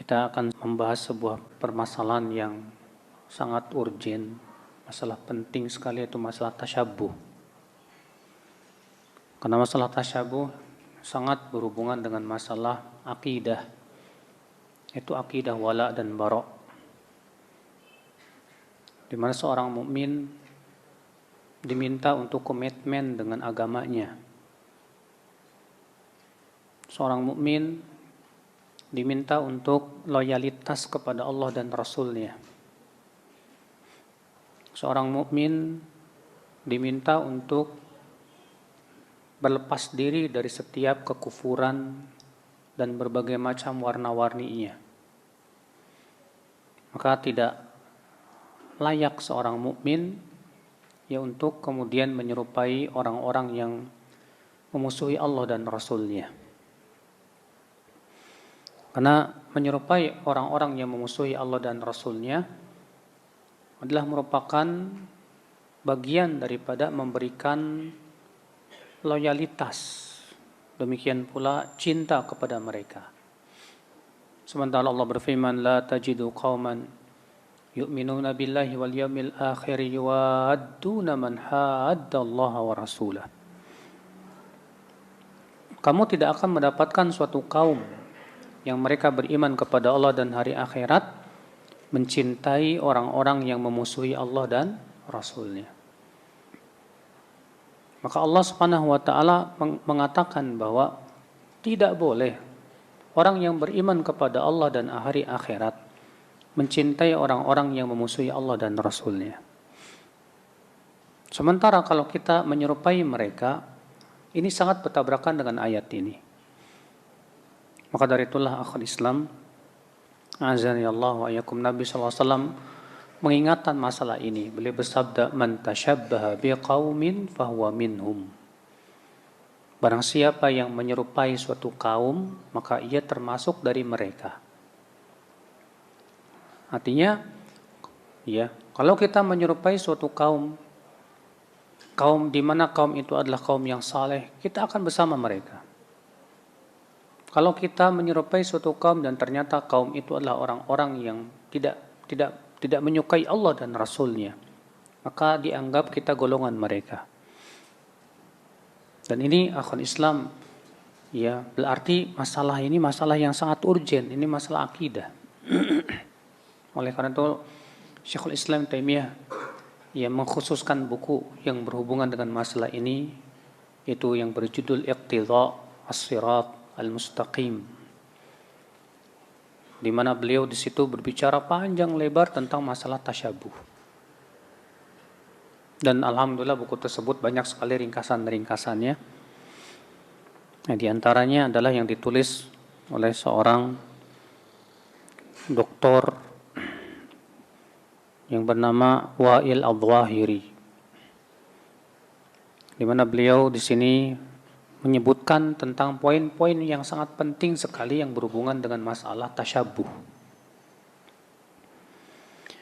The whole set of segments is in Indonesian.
Kita akan membahas sebuah permasalahan yang sangat urgen, masalah penting sekali, yaitu masalah tasyabuh. Karena masalah tasyabuh sangat berhubungan dengan masalah akidah, yaitu akidah wala dan bara', di mana seorang mukmin diminta untuk komitmen dengan agamanya. Seorang mukmin diminta untuk loyalitas kepada Allah dan Rasul-Nya. Seorang mukmin diminta untuk berlepas diri dari setiap kekufuran dan berbagai macam warna-warninya. Maka tidak layak seorang mukmin untuk kemudian menyerupai orang-orang yang memusuhi Allah dan Rasul-Nya. Karena menyerupai orang-orang yang memusuhi Allah dan Rasul-Nya adalah merupakan bagian daripada memberikan loyalitas, demikian pula cinta kepada mereka. Sementara Allah berfirman, la tajidu qauman yu'minuna billahi wal yawmil akhir yuwadduna man haddallaha wa rasulah. Kamu tidak akan mendapatkan suatu kaum yang mereka beriman kepada Allah dan hari akhirat mencintai orang-orang yang memusuhi Allah dan Rasul-Nya. Maka Allah Subhanahu wa taala mengatakan bahwa tidak boleh orang yang beriman kepada Allah dan hari akhirat mencintai orang-orang yang memusuhi Allah dan Rasul-Nya. Sementara kalau kita menyerupai mereka, ini sangat bertabrakan dengan ayat ini. Maka dari itulah akhul Islam, azani Allah wa iyyakum, Nabi SAW mengingatkan masalah ini. Beliau bersabda, man tashabbaha biqaumin fahuwa minhum. Barang siapa yang menyerupai suatu kaum, maka ia termasuk dari mereka. Artinya, kalau kita menyerupai suatu kaum di mana kaum itu adalah kaum yang saleh, kita akan bersama mereka. Kalau kita menyerupai suatu kaum dan ternyata kaum itu adalah orang-orang yang tidak menyukai Allah dan Rasul-Nya, maka dianggap kita golongan mereka. Dan ini akhul Islam, berarti masalah ini masalah yang sangat urgen, ini masalah akidah. Oleh karena itu Syekhul Islam Taimiyah mengkhususkan buku yang berhubungan dengan masalah ini, yaitu yang berjudul Iqtidha as-Sirat al-Mustaqim, di mana beliau di situ berbicara panjang lebar tentang masalah tasyabuh. Dan alhamdulillah buku tersebut banyak sekali ringkasan-ringkasannya. Nah, di antaranya adalah yang ditulis oleh seorang doktor yang bernama Wa'il Adh-Dhahiri, di mana beliau di sini menyebutkan tentang poin-poin yang sangat penting sekali yang berhubungan dengan masalah tasyabuh.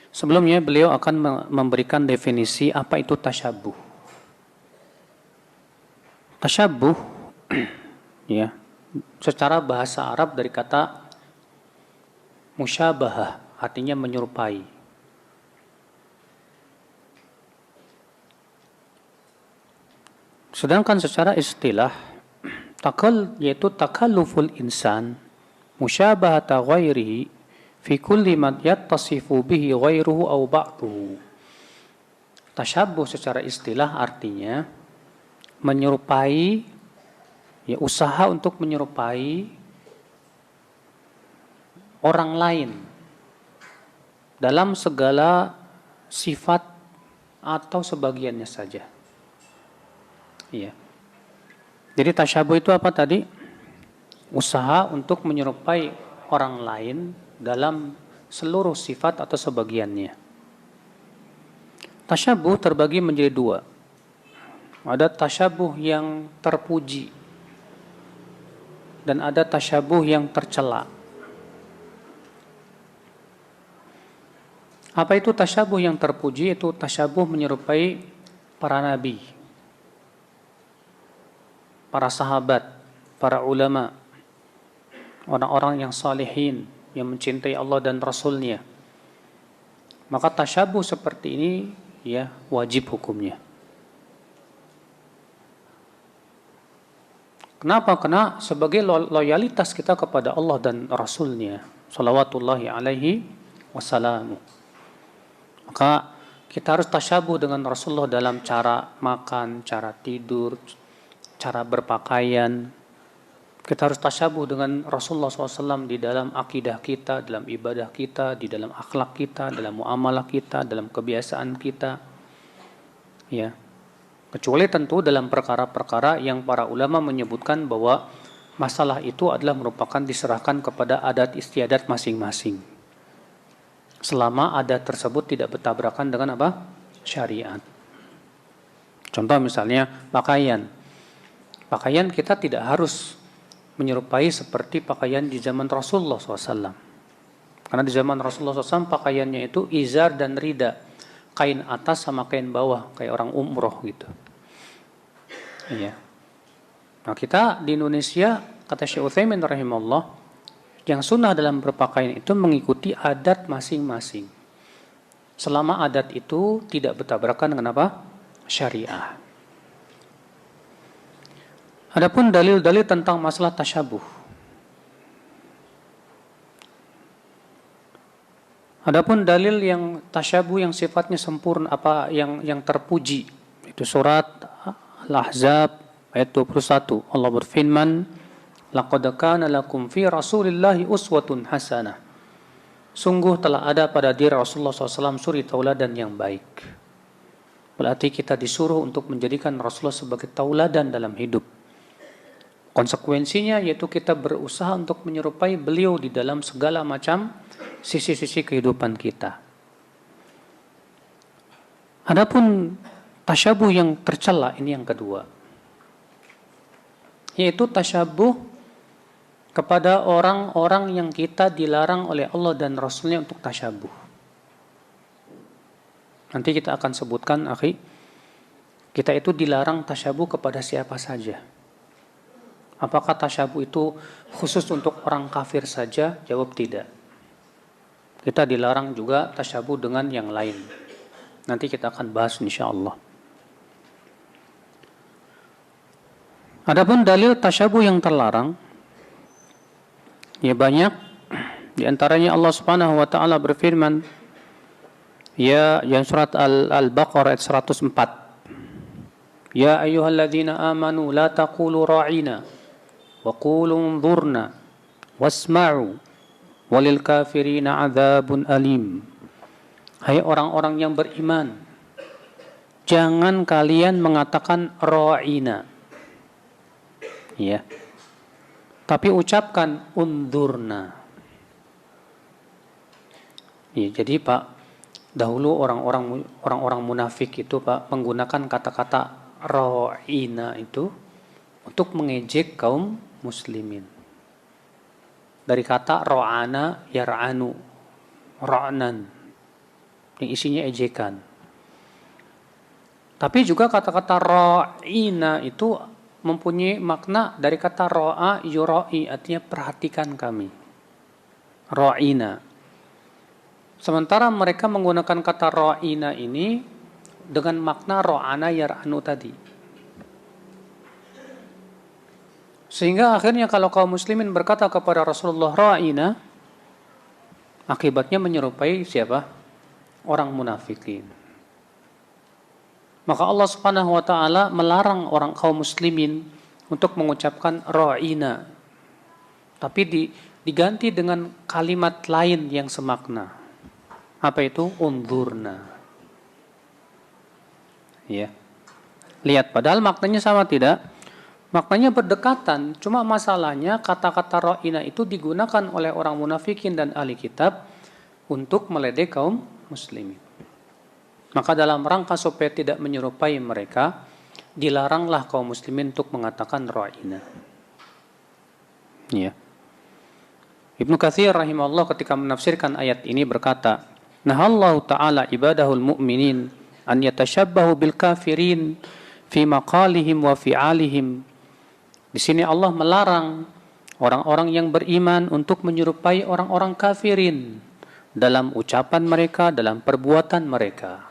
Sebelumnya beliau akan memberikan definisi apa itu tasyabuh. Tasyabuh secara bahasa Arab dari kata musyabahah, artinya menyerupai. Sedangkan secara istilah yaitu takalluful insan musyabahata ghairihi fi kulli ma yattasifu bihi ghairuhu aw ba'duhu. Tasyabuh secara istilah artinya menyerupai, usaha untuk menyerupai orang lain dalam segala sifat atau sebagiannya saja. Jadi tasyabuh itu apa tadi? Usaha untuk menyerupai orang lain dalam seluruh sifat atau sebagiannya. Tasyabuh terbagi menjadi dua. Ada tasyabuh yang terpuji dan ada tasyabuh yang tercela. Apa itu tasyabuh yang terpuji? Itu tasyabuh menyerupai para nabi, para sahabat, para ulama, orang-orang yang salihin, yang mencintai Allah dan Rasulnya. Maka tasyabuh seperti ini ya wajib hukumnya. Kenapa? Karena sebagai loyalitas kita kepada Allah dan Rasulnya salawatullahi alaihi wasallam. Maka kita harus tasyabuh dengan Rasulullah dalam cara makan, cara tidur, cara berpakaian. Kita harus tasyabuh dengan Rasulullah SAW di dalam akidah kita, dalam ibadah kita, di dalam akhlak kita, dalam muamalah kita, dalam kebiasaan kita. Ya. Kecuali tentu dalam perkara-perkara yang para ulama menyebutkan bahwa masalah itu adalah merupakan diserahkan kepada adat istiadat masing-masing. Selama adat tersebut tidak bertabrakan dengan apa? Syariat. Contoh misalnya pakaian. Pakaian kita tidak harus menyerupai seperti pakaian di zaman Rasulullah SAW. Karena di zaman Rasulullah SAW pakaiannya itu izar dan rida. Kain atas sama kain bawah. Kayak orang umroh gitu. Iya. Nah kita di Indonesia, kata Syekh Utsaimin rahimahullah, yang sunnah dalam berpakaian itu mengikuti adat masing-masing. Selama adat itu tidak bertabrakan dengan apa? Syariah. Adapun dalil-dalil tentang masalah tasyabuh. Adapun dalil yang tasyabuh yang sifatnya sempurna, apa yang terpuji, itu surat Al-Ahzab ayat 21. Allah berfirman, "Laqad kana lakum fi Rasulillahi uswatun hasanah." Sungguh telah ada pada diri Rasulullah SAW suri tauladan yang baik. Berarti kita disuruh untuk menjadikan Rasulullah sebagai tauladan dalam hidup. Konsekuensinya yaitu kita berusaha untuk menyerupai beliau di dalam segala macam sisi-sisi kehidupan kita. Adapun tasyabuh yang tercela ini yang kedua, yaitu tasyabuh kepada orang-orang yang kita dilarang oleh Allah dan Rasulnya untuk tasyabuh. Nanti kita akan sebutkan, akhi, kita itu dilarang tasyabuh kepada siapa saja. Apakah tasyabuh itu khusus untuk orang kafir saja? Jawab tidak. Kita dilarang juga tasyabuh dengan yang lain. Nanti kita akan bahas insyaallah. Adapun dalil tasyabuh yang terlarang, ya banyak. Di antaranya Allah Subhanahu wa taala berfirman, yang surat Al-Baqarah ayat 104. Ya ayyuhalladzina amanu la taqulu ra'ina wa qulu unzurna wasma'u walil kafirina adzabun alim. Hai orang-orang yang beriman, jangan kalian mengatakan ra'ina. Ya. Tapi ucapkan unzurna. Ya, jadi Pak, dahulu orang-orang munafik itu Pak menggunakan kata-kata ra'ina itu untuk mengejek kaum muslimin. Dari kata ra'ana yar'anu, ra'nan, yang isinya ejekan. Tapi juga kata-kata ra'ina itu mempunyai makna dari kata ra'a yura'i, artinya perhatikan kami. Ra'ina. Sementara mereka menggunakan kata ra'ina ini dengan makna ra'ana yar'anu tadi. Sehingga akhirnya kalau kaum muslimin berkata kepada Rasulullah ra'ina, akibatnya menyerupai siapa? Orang munafikin. Maka Allah Subhanahu wa taala melarang orang kaum muslimin untuk mengucapkan ra'ina. Tapi diganti dengan kalimat lain yang semakna. Apa itu? Unzurna. Ya. Lihat, padahal maknanya sama tidak? Maknanya berdekatan, cuma masalahnya kata-kata ra'ina itu digunakan oleh orang munafikin dan ahli kitab untuk meledek kaum muslimin. Maka dalam rangka supaya tidak menyerupai mereka, dilaranglah kaum muslimin untuk mengatakan ra'ina. Ya. Ibnu Katsir rahimahullah ketika menafsirkan ayat ini berkata, "Nahallahu ta'ala ibadahul mu'minin an yatashabbahu bil kafirin fi maqalihim wa fi'alihim." Di sini Allah melarang orang-orang yang beriman untuk menyerupai orang-orang kafirin dalam ucapan mereka, dalam perbuatan mereka.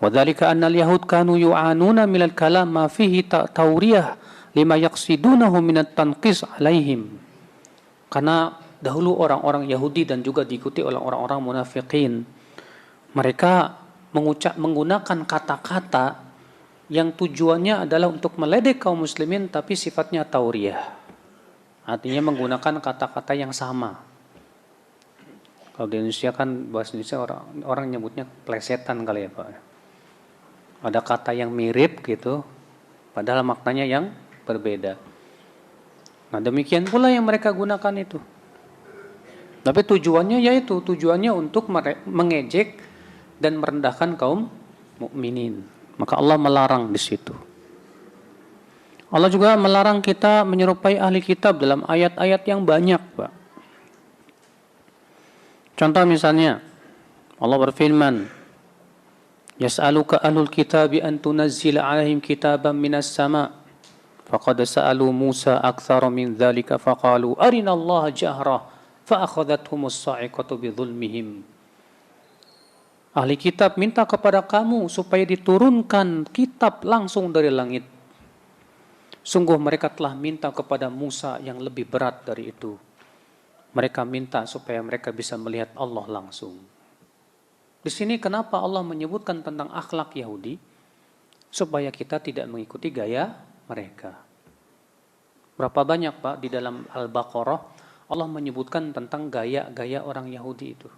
Wadzalika anna al-yahud kanu yu'anuna min al-kalam ma fihi tawriyah lima yaqsidunahu min at-tanqis alaihim. Karena dahulu orang-orang Yahudi dan juga diikuti oleh orang-orang munafikin, mereka menggunakan kata-kata yang tujuannya adalah untuk meledek kaum muslimin tapi sifatnya tauriyah. Artinya menggunakan kata-kata yang sama. Kalau di Indonesia kan bahasa Indonesia orang nyebutnya plesetan kali ya Pak. Ada kata yang mirip gitu, padahal maknanya yang berbeda. Nah demikian pula yang mereka gunakan itu. Tapi tujuannya yaitu tujuannya untuk mengejek dan merendahkan kaum mukminin. Maka Allah melarang di situ. Allah juga melarang kita menyerupai ahli kitab dalam ayat-ayat yang banyak, Pak. Contoh misalnya Allah berfirman, "Yas'aluka ahlul kitabi an tunazzila 'alaihim kitaban minas sama'." Faqad sa'alu Musa aktsara min dzalika faqalu arinallaha jahra fa'akhadhathumus sa'iqatu bidzulmihim. Ahli kitab minta kepada kamu supaya diturunkan kitab langsung dari langit. Sungguh mereka telah minta kepada Musa yang lebih berat dari itu. Mereka minta supaya mereka bisa melihat Allah langsung. Di sini kenapa Allah menyebutkan tentang akhlak Yahudi? Supaya kita tidak mengikuti gaya mereka. Berapa banyak Pak di dalam Al-Baqarah Allah menyebutkan tentang gaya-gaya orang Yahudi itu.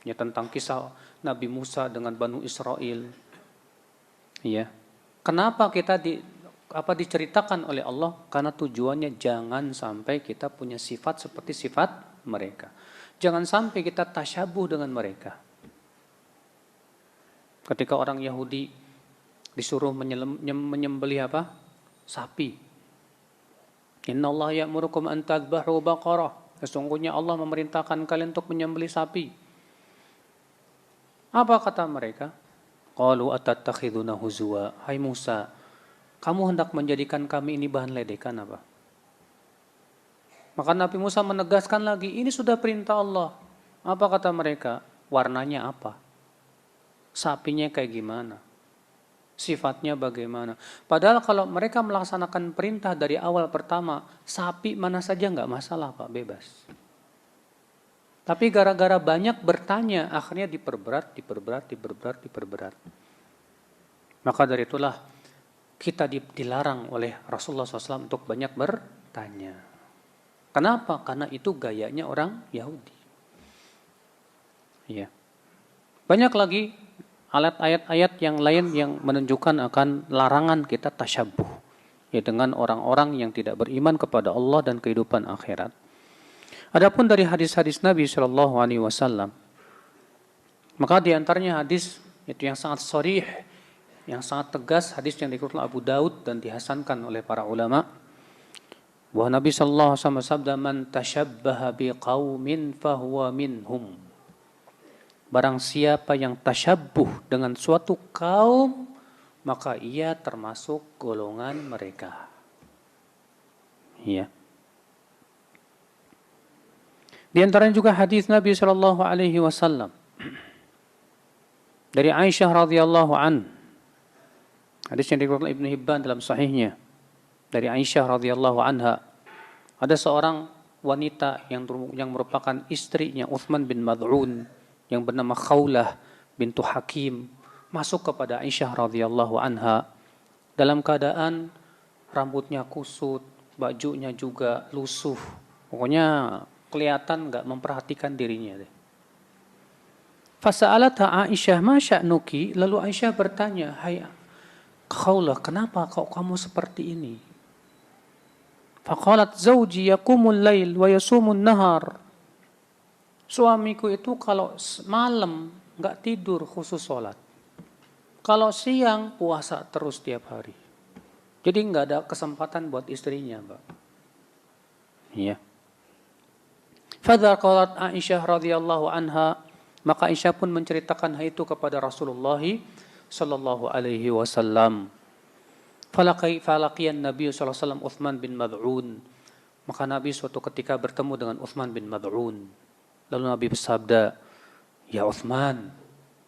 Ya, tentang kisah Nabi Musa dengan Banu Israel. Ya. Kenapa kita diceritakan oleh Allah? Karena tujuannya jangan sampai kita punya sifat seperti sifat mereka. Jangan sampai kita tasyabuh dengan mereka. Ketika orang Yahudi disuruh menyembelih apa? Sapi. Innallaha ya'murukum an tadhbahu baqarah. Sesungguhnya Allah memerintahkan kalian untuk menyembelih sapi. Apa kata mereka? Qalu atattakhiduna huzwa. Hai Musa, kamu hendak menjadikan kami ini bahan ledekan apa? Maka Nabi Musa menegaskan lagi, ini sudah perintah Allah. Apa kata mereka? Warnanya apa? Sapinya kayak gimana? Sifatnya bagaimana? Padahal kalau mereka melaksanakan perintah dari awal pertama, sapi mana saja nggak masalah Pak, bebas. Tapi gara-gara banyak bertanya, akhirnya diperberat. Maka dari itulah kita dilarang oleh Rasulullah SAW untuk banyak bertanya. Kenapa? Karena itu gayanya orang Yahudi. Ya. Banyak lagi ayat-ayat yang lain yang menunjukkan akan larangan kita tasyabuh, ya, dengan orang-orang yang tidak beriman kepada Allah dan kehidupan akhirat. Adapun dari hadis-hadis Nabi Shallallahu Alaihi Wasallam, maka diantaranya hadis itu yang sangat sharih, yang sangat tegas, hadis yang dikutip Abu Daud dan dihasankan oleh para ulama, bahwa Nabi Shallallahu Alaihi Wasallam bersabda, "Man tashabbaha biqaumin fahuwa minhum." Barang siapa yang tasyabbuh dengan suatu kaum, maka ia termasuk golongan mereka. Ya. Di antaranya juga hadis Nabi Shallallahu Alaihi Wasallam dari Aisyah radhiyallahu an, hadis yang diriwayatkan Ibnu Hibban dalam sahihnya, dari Aisyah radhiyallahu anha, ada seorang wanita yang merupakan istrinya Uthman bin Mad'un yang bernama Khawlah bintu Hakim masuk kepada Aisyah radhiyallahu anha dalam keadaan rambutnya kusut, bajunya juga lusuh, pokoknya kelihatan enggak memperhatikan dirinya. Fasa'alatha Aisyah, "Ma sya'nuki?" Lalu Aisyah bertanya, "Hai Khawlah, kenapa kau kamu seperti ini?" Faqalat, "Zawji yaqumul lail wa yasumun nahar." Suamiku itu kalau malam enggak tidur khusus sholat. Kalau siang puasa terus tiap hari. Jadi enggak ada kesempatan buat istrinya, Mbak. Iya. Fadzaqalat Aisyah radhiyallahu anha, maka Aisyah pun menceritakan hal itu kepada Rasulullah sallallahu alaihi wasallam. Falaqiyan Nabi sallallahu alaihi wasallam Uthman bin Mad'un. Maka Nabi suatu ketika bertemu dengan Uthman bin Mad'un. Lalu Nabi bersabda, "Ya Uthman,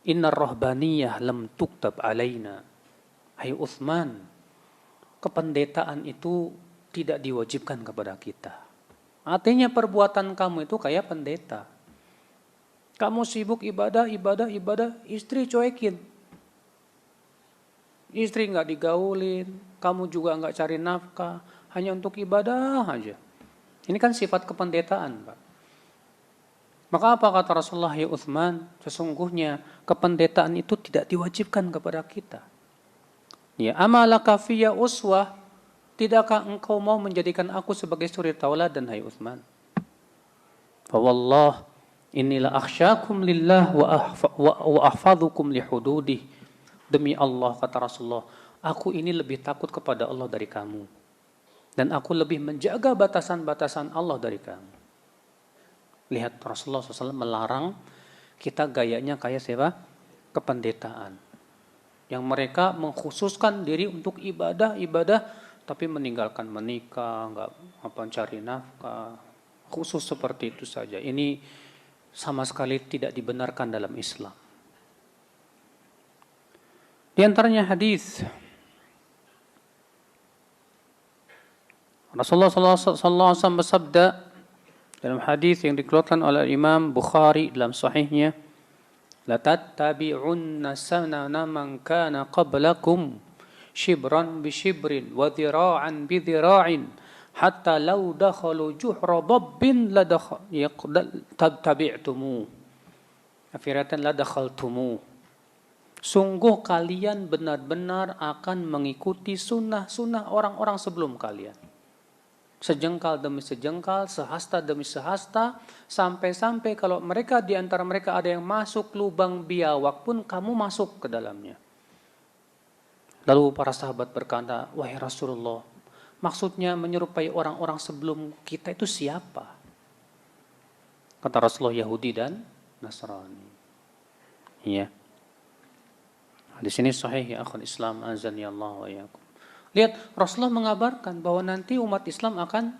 inna rahbaniyah lam tuktab alaina." Hai Uthman, kependetaan itu tidak diwajibkan kepada kita. Artinya perbuatan kamu itu kayak pendeta. Kamu sibuk ibadah, istri cuekin. Istri nggak digaulin, kamu juga nggak cari nafkah, hanya untuk ibadah aja. Ini kan sifat kependetaan, Pak. Maka apa kata Rasulullah, ya Uthman, sesungguhnya kependetaan itu tidak diwajibkan kepada kita. Ya, amalaka fiyya uswah, tidakkah engkau mau menjadikan aku sebagai suri tauladan, hai Uthman? Fa wallah inilah akhsyakum lillah wa ahfadhukum li hududih. Demi Allah, kata Rasulullah, aku ini lebih takut kepada Allah dari kamu. Dan aku lebih menjaga batasan-batasan Allah dari kamu. Lihat, Rasulullah SAW melarang kita gayanya kayak siapa? Kependetaan. Yang mereka mengkhususkan diri untuk ibadah, tapi meninggalkan menikah, nggak cari nafkah. Khusus seperti itu saja. Ini sama sekali tidak dibenarkan dalam Islam. Di antaranya hadis Rasulullah SAW bersabda dalam hadis yang dikeluarkan oleh Imam Bukhari dalam sahihnya, la tattabi'unna sanana man kana qablakum shibran bi shibrin wa dhira'an bi dhira'in hatta law dakhalu juhra dabbin la tabi'tumu. Afiratan la dakhaltumu. Sungguh kalian benar-benar akan mengikuti sunnah-sunnah orang-orang sebelum kalian. Sejengkal demi sejengkal, sehasta demi sehasta, sampai-sampai kalau mereka di antara mereka ada yang masuk lubang biawak pun kamu masuk ke dalamnya. Lalu para sahabat berkata, wahai Rasulullah, maksudnya menyerupai orang-orang sebelum kita itu siapa? Kata Rasulullah, Yahudi dan Nasrani. Iya. Di sini sahih ya akhul Islam, azani Allah wa iyyakum. Lihat, Rasulullah mengabarkan bahwa nanti umat Islam akan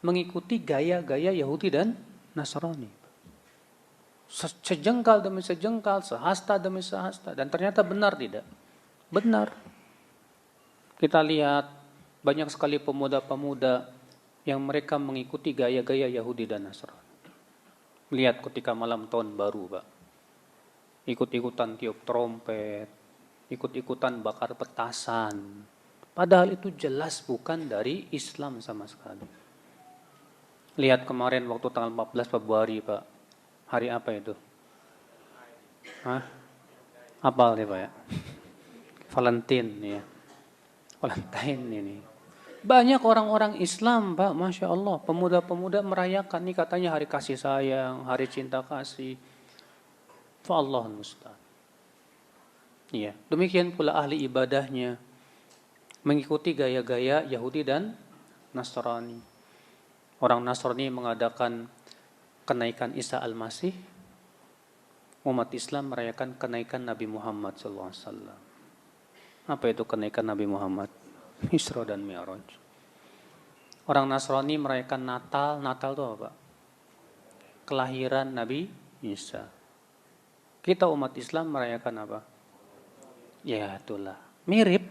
mengikuti gaya-gaya Yahudi dan Nasrani. Sejengkal demi sejengkal, sehasta demi sehasta. Dan ternyata benar tidak? Benar. Kita lihat banyak sekali pemuda-pemuda yang mereka mengikuti gaya-gaya Yahudi dan Nasrani. Lihat ketika malam tahun baru, Pak. Ikut-ikutan tiup trompet, ikut-ikutan bakar petasan. Padahal itu jelas bukan dari Islam sama sekali. Lihat kemarin waktu tanggal 14 Februari, Pak. Hari apa itu? Hah? Apal nih, Pak ya? Valentine ya. Valentine ini. Banyak orang-orang Islam, Pak, Masya Allah. Pemuda-pemuda merayakan, ini katanya hari kasih sayang, hari cinta kasih. Fa'Allahul musta'an. Ya, demikian pula ahli ibadahnya mengikuti gaya-gaya Yahudi dan Nasrani. Orang Nasrani mengadakan kenaikan Isa Al-Masih, umat Islam merayakan kenaikan Nabi Muhammad SAW. Apa itu kenaikan Nabi Muhammad? Isra dan Mi'raj. Orang Nasrani merayakan Natal. Natal itu apa? Kelahiran Nabi Isa. Kita umat Islam merayakan apa? Ya itulah, mirip.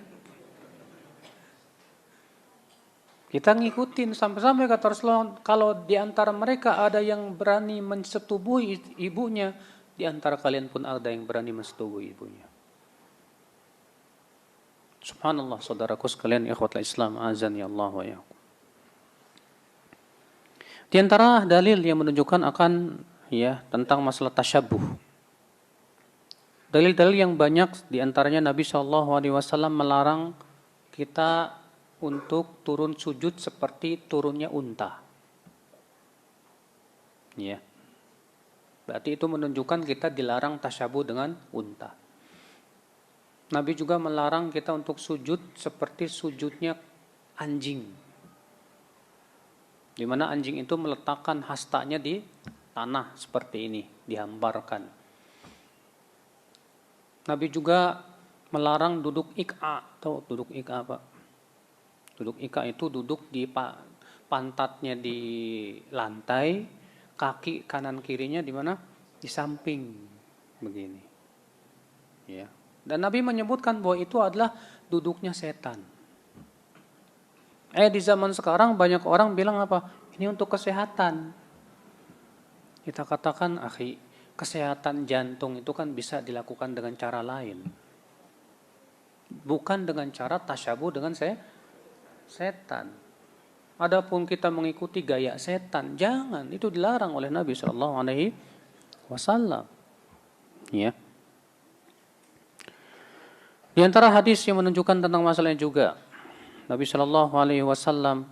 Kita ngikutin sampai-sampai kata Rasulullah, kalau di antara mereka ada yang berani mensetubuhi ibunya, di antara kalian pun ada yang berani mensetubuhi ibunya. Subhanallah, saudaraku sekalian, ikhwatul Islam, azani Allah wa iyyakum. Di antara dalil yang menunjukkan akan tentang masalah tasyabuh. Dalil-dalil yang banyak, diantaranya Nabi SAW melarang kita untuk turun sujud seperti turunnya unta. Ya. Berarti itu menunjukkan kita dilarang tasyabuh dengan unta. Nabi juga melarang kita untuk sujud seperti sujudnya anjing. Di mana anjing itu meletakkan hastanya di tanah seperti ini, dihamparkan. Nabi juga melarang duduk ik'a. Tahu duduk ik'a, Pak? Duduk ika itu duduk di pantatnya di lantai, kaki kanan kirinya di mana? Di samping begini. Ya. Dan Nabi menyebutkan bahwa itu adalah duduknya setan. Di zaman sekarang banyak orang bilang apa? Ini untuk kesehatan. Kita katakan, akhi, kesehatan jantung itu kan bisa dilakukan dengan cara lain. Bukan dengan cara tasyabuh dengan setan. Adapun kita mengikuti gaya setan, jangan. Itu dilarang oleh Nabi SAW. Ya. Di antara hadis yang menunjukkan tentang masalah ini juga, Nabi SAW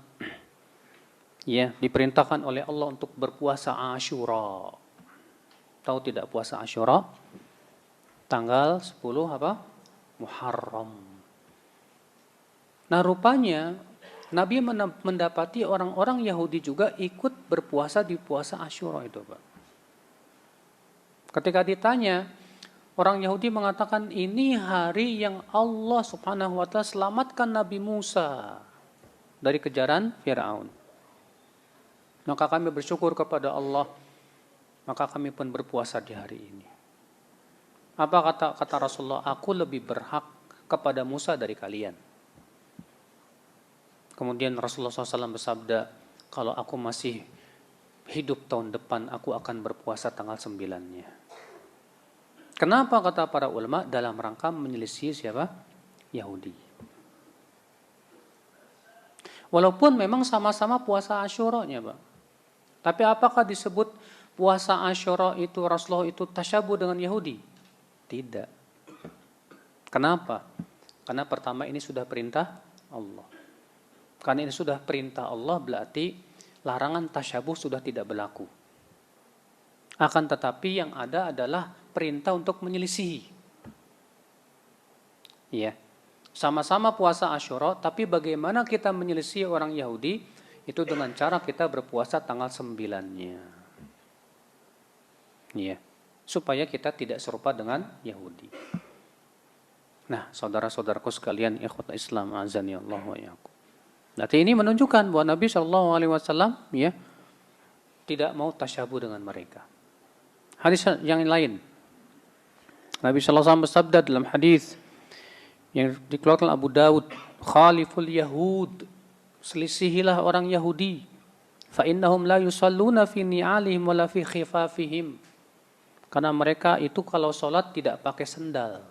ya diperintahkan oleh Allah untuk berpuasa Asyura. Tahu tidak puasa Asyura? Tanggal 10 apa? Muharram. Nah, rupanya Nabi mendapati orang-orang Yahudi juga ikut berpuasa di puasa Asyura itu, Pak. Ketika ditanya, orang Yahudi mengatakan ini hari yang Allah Subhanahu wa taala selamatkan Nabi Musa dari kejaran Firaun. Maka kami bersyukur kepada Allah, maka kami pun berpuasa di hari ini. Apa kata Rasulullah? Aku lebih berhak kepada Musa dari kalian. Kemudian Rasulullah SAW bersabda, kalau aku masih hidup tahun depan, aku akan berpuasa tanggal 9-nya. Kenapa kata para ulama? Dalam rangka menyelisih siapa? Yahudi. Walaupun memang sama-sama puasa Asyura-nya, Pak. Tapi apakah disebut puasa Asyura itu Rasulullah itu tasyabuh dengan Yahudi? Tidak. Kenapa? Karena pertama ini sudah perintah Allah. Karena ini sudah perintah Allah berarti larangan tasyabuh sudah tidak berlaku. Akan tetapi yang ada adalah perintah untuk menyelisihi. Ya. Sama-sama puasa Asyura, tapi bagaimana kita menyelisihi orang Yahudi? Itu dengan cara kita berpuasa tanggal 9-nya. Ya. Supaya kita tidak serupa dengan Yahudi. Nah, saudara-saudaraku sekalian, ikhwat Islam azani Allah wa iyyakum. Berarti ini menunjukkan bahwa Nabi SAW ya tidak mau tasyabuh dengan mereka. Hadis yang lain, Nabi SAW bersabda dalam hadis yang dikeluarkan Abu Dawud, khaliful Yahud, selisihilah orang Yahudi, fa innahum la yusalluna fi ni'alihim wala fi khifafihim, karena mereka itu kalau sholat tidak pakai sendal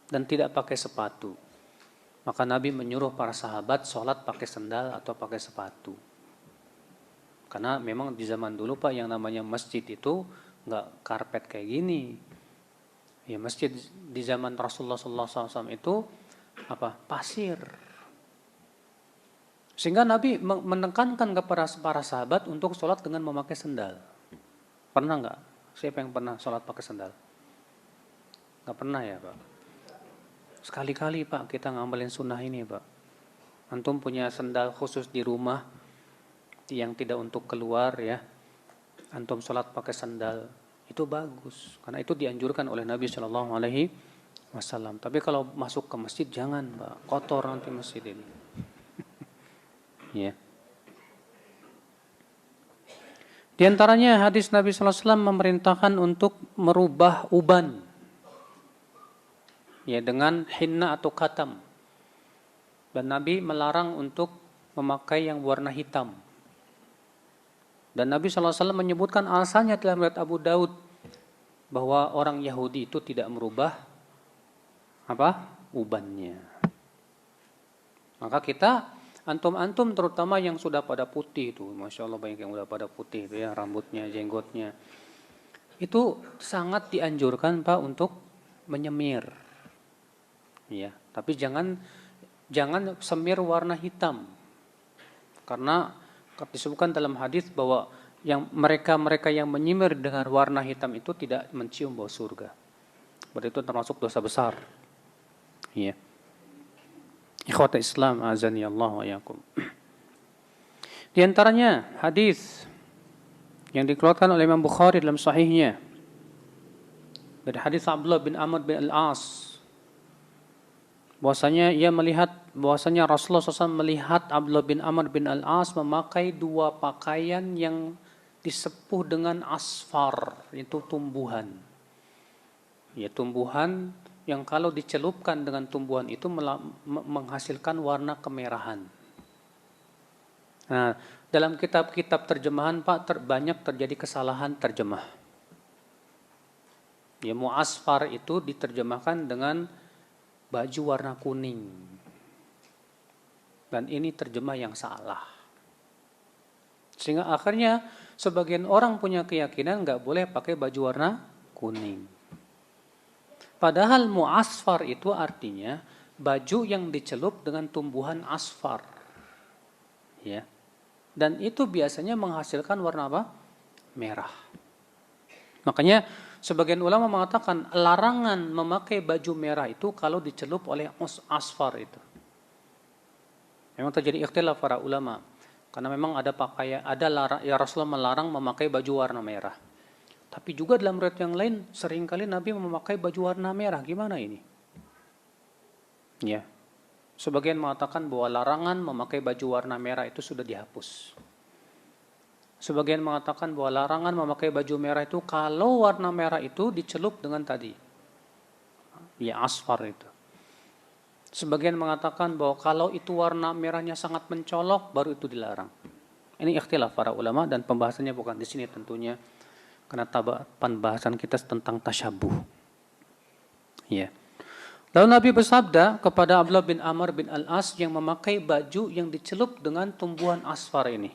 dan tidak pakai sepatu. Maka Nabi menyuruh para sahabat sholat pakai sendal atau pakai sepatu. Karena memang di zaman dulu Pak yang namanya masjid itu nggak karpet kayak gini. Ya masjid di zaman Rasulullah SAW itu apa? Pasir. Sehingga Nabi menekankan kepada para sahabat untuk sholat dengan memakai sendal. Pernah nggak? Siapa yang pernah sholat pakai sendal? Nggak pernah ya Pak? Sekali-kali Pak kita ngamalin sunnah ini Pak. Antum punya sendal khusus di rumah yang tidak untuk keluar ya. Antum sholat pakai sandal itu bagus. Karena itu dianjurkan oleh Nabi SAW. Tapi kalau masuk ke masjid jangan Pak. Kotor nanti masjid ini. Ya. Di antaranya hadis Nabi SAW memerintahkan untuk merubah uban. Ya, dengan hinna atau khatam. Dan Nabi melarang untuk memakai yang warna hitam. Dan Nabi SAW menyebutkan alasannya dalam riwayat Abu Daud bahwa orang Yahudi itu tidak merubah apa? Ubannya. Maka kita antum-antum terutama yang sudah pada putih itu, Masya Allah banyak yang sudah pada putih itu ya, rambutnya, jenggotnya. Itu sangat dianjurkan Pak untuk menyemir. Ya, tapi jangan semir warna hitam. Karena disebutkan dalam hadis bahwa yang mereka yang menyimir dengan warna hitam itu tidak mencium bau surga. Berarti itu termasuk dosa besar. Ya. Ikhwata Islam azani Allah wa iyyakum. Di antaranya hadis yang dikeluarkan oleh Imam Bukhari dalam sahihnya dari hadis Abdullah bin Amr bin Al-As Bahwasanya ia melihat, bahwasanya Rasulullah SAW melihat Abdullah bin Amr bin Al-As memakai dua pakaian yang disepuh dengan asfar, itu tumbuhan. Ya, tumbuhan yang kalau dicelupkan dengan tumbuhan itu menghasilkan warna kemerahan. Nah, dalam kitab-kitab terjemahan Pak banyak terjadi kesalahan terjemah. Ya, mu'asfar itu diterjemahkan dengan baju warna kuning. Dan ini terjemah yang salah. Sehingga akhirnya sebagian orang punya keyakinan nggak boleh pakai baju warna kuning. Padahal mu'asfar itu artinya baju yang dicelup dengan tumbuhan asfar. Ya. Dan itu biasanya menghasilkan warna apa? Merah. Makanya sebagian ulama mengatakan larangan memakai baju merah itu kalau dicelup oleh asfar itu. Memang terjadi ikhtilaf para ulama. Karena memang ada pakaian, ya Rasulullah melarang memakai baju warna merah. Tapi juga dalam riwayat yang lain seringkali Nabi memakai baju warna merah. Gimana ini? Ya. Sebagian mengatakan bahwa larangan memakai baju warna merah itu sudah dihapus. Sebagian mengatakan bahwa larangan memakai baju merah itu kalau warna merah itu dicelup dengan tadi. Ya, asfar itu. Sebagian mengatakan bahwa kalau itu warna merahnya sangat mencolok baru itu dilarang. Ini ikhtilaf para ulama dan pembahasannya bukan di sini tentunya. Karena pembahasan kita tentang tasyabuh. Ya. Lalu Nabi bersabda kepada Abdullah bin Amr bin Al-As yang memakai baju yang dicelup dengan tumbuhan asfar ini.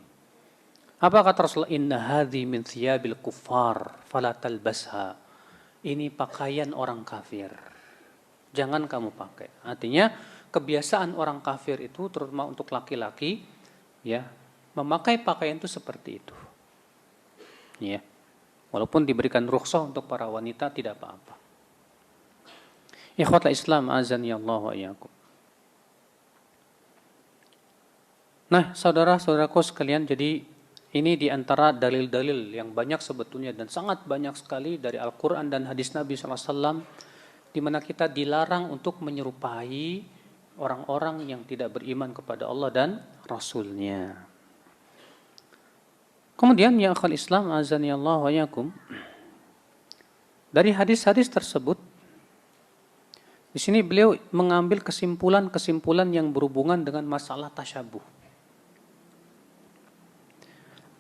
Apa kata Rasulullah? Inna hadhi min thiyabil kuffar fala talbasha. Ini pakaian orang kafir. Jangan kamu pakai. Artinya kebiasaan orang kafir itu terutama untuk laki-laki ya, memakai pakaian itu seperti itu. Ya. Walaupun diberikan rukhsah untuk para wanita tidak apa-apa. Ikhwatul Islam azani Allah wa iyyakum. Nah, saudara-saudaraku sekalian, jadi ini diantara dalil-dalil yang banyak sebetulnya dan sangat banyak sekali dari Al-Quran dan hadis Nabi SAW di mana kita dilarang untuk menyerupai orang-orang yang tidak beriman kepada Allah dan Rasul-Nya. Kemudian ya akhal Islam azani Allah wa iyyakum. Dari hadis-hadis tersebut di sini beliau mengambil kesimpulan-kesimpulan yang berhubungan dengan masalah tasyabuh.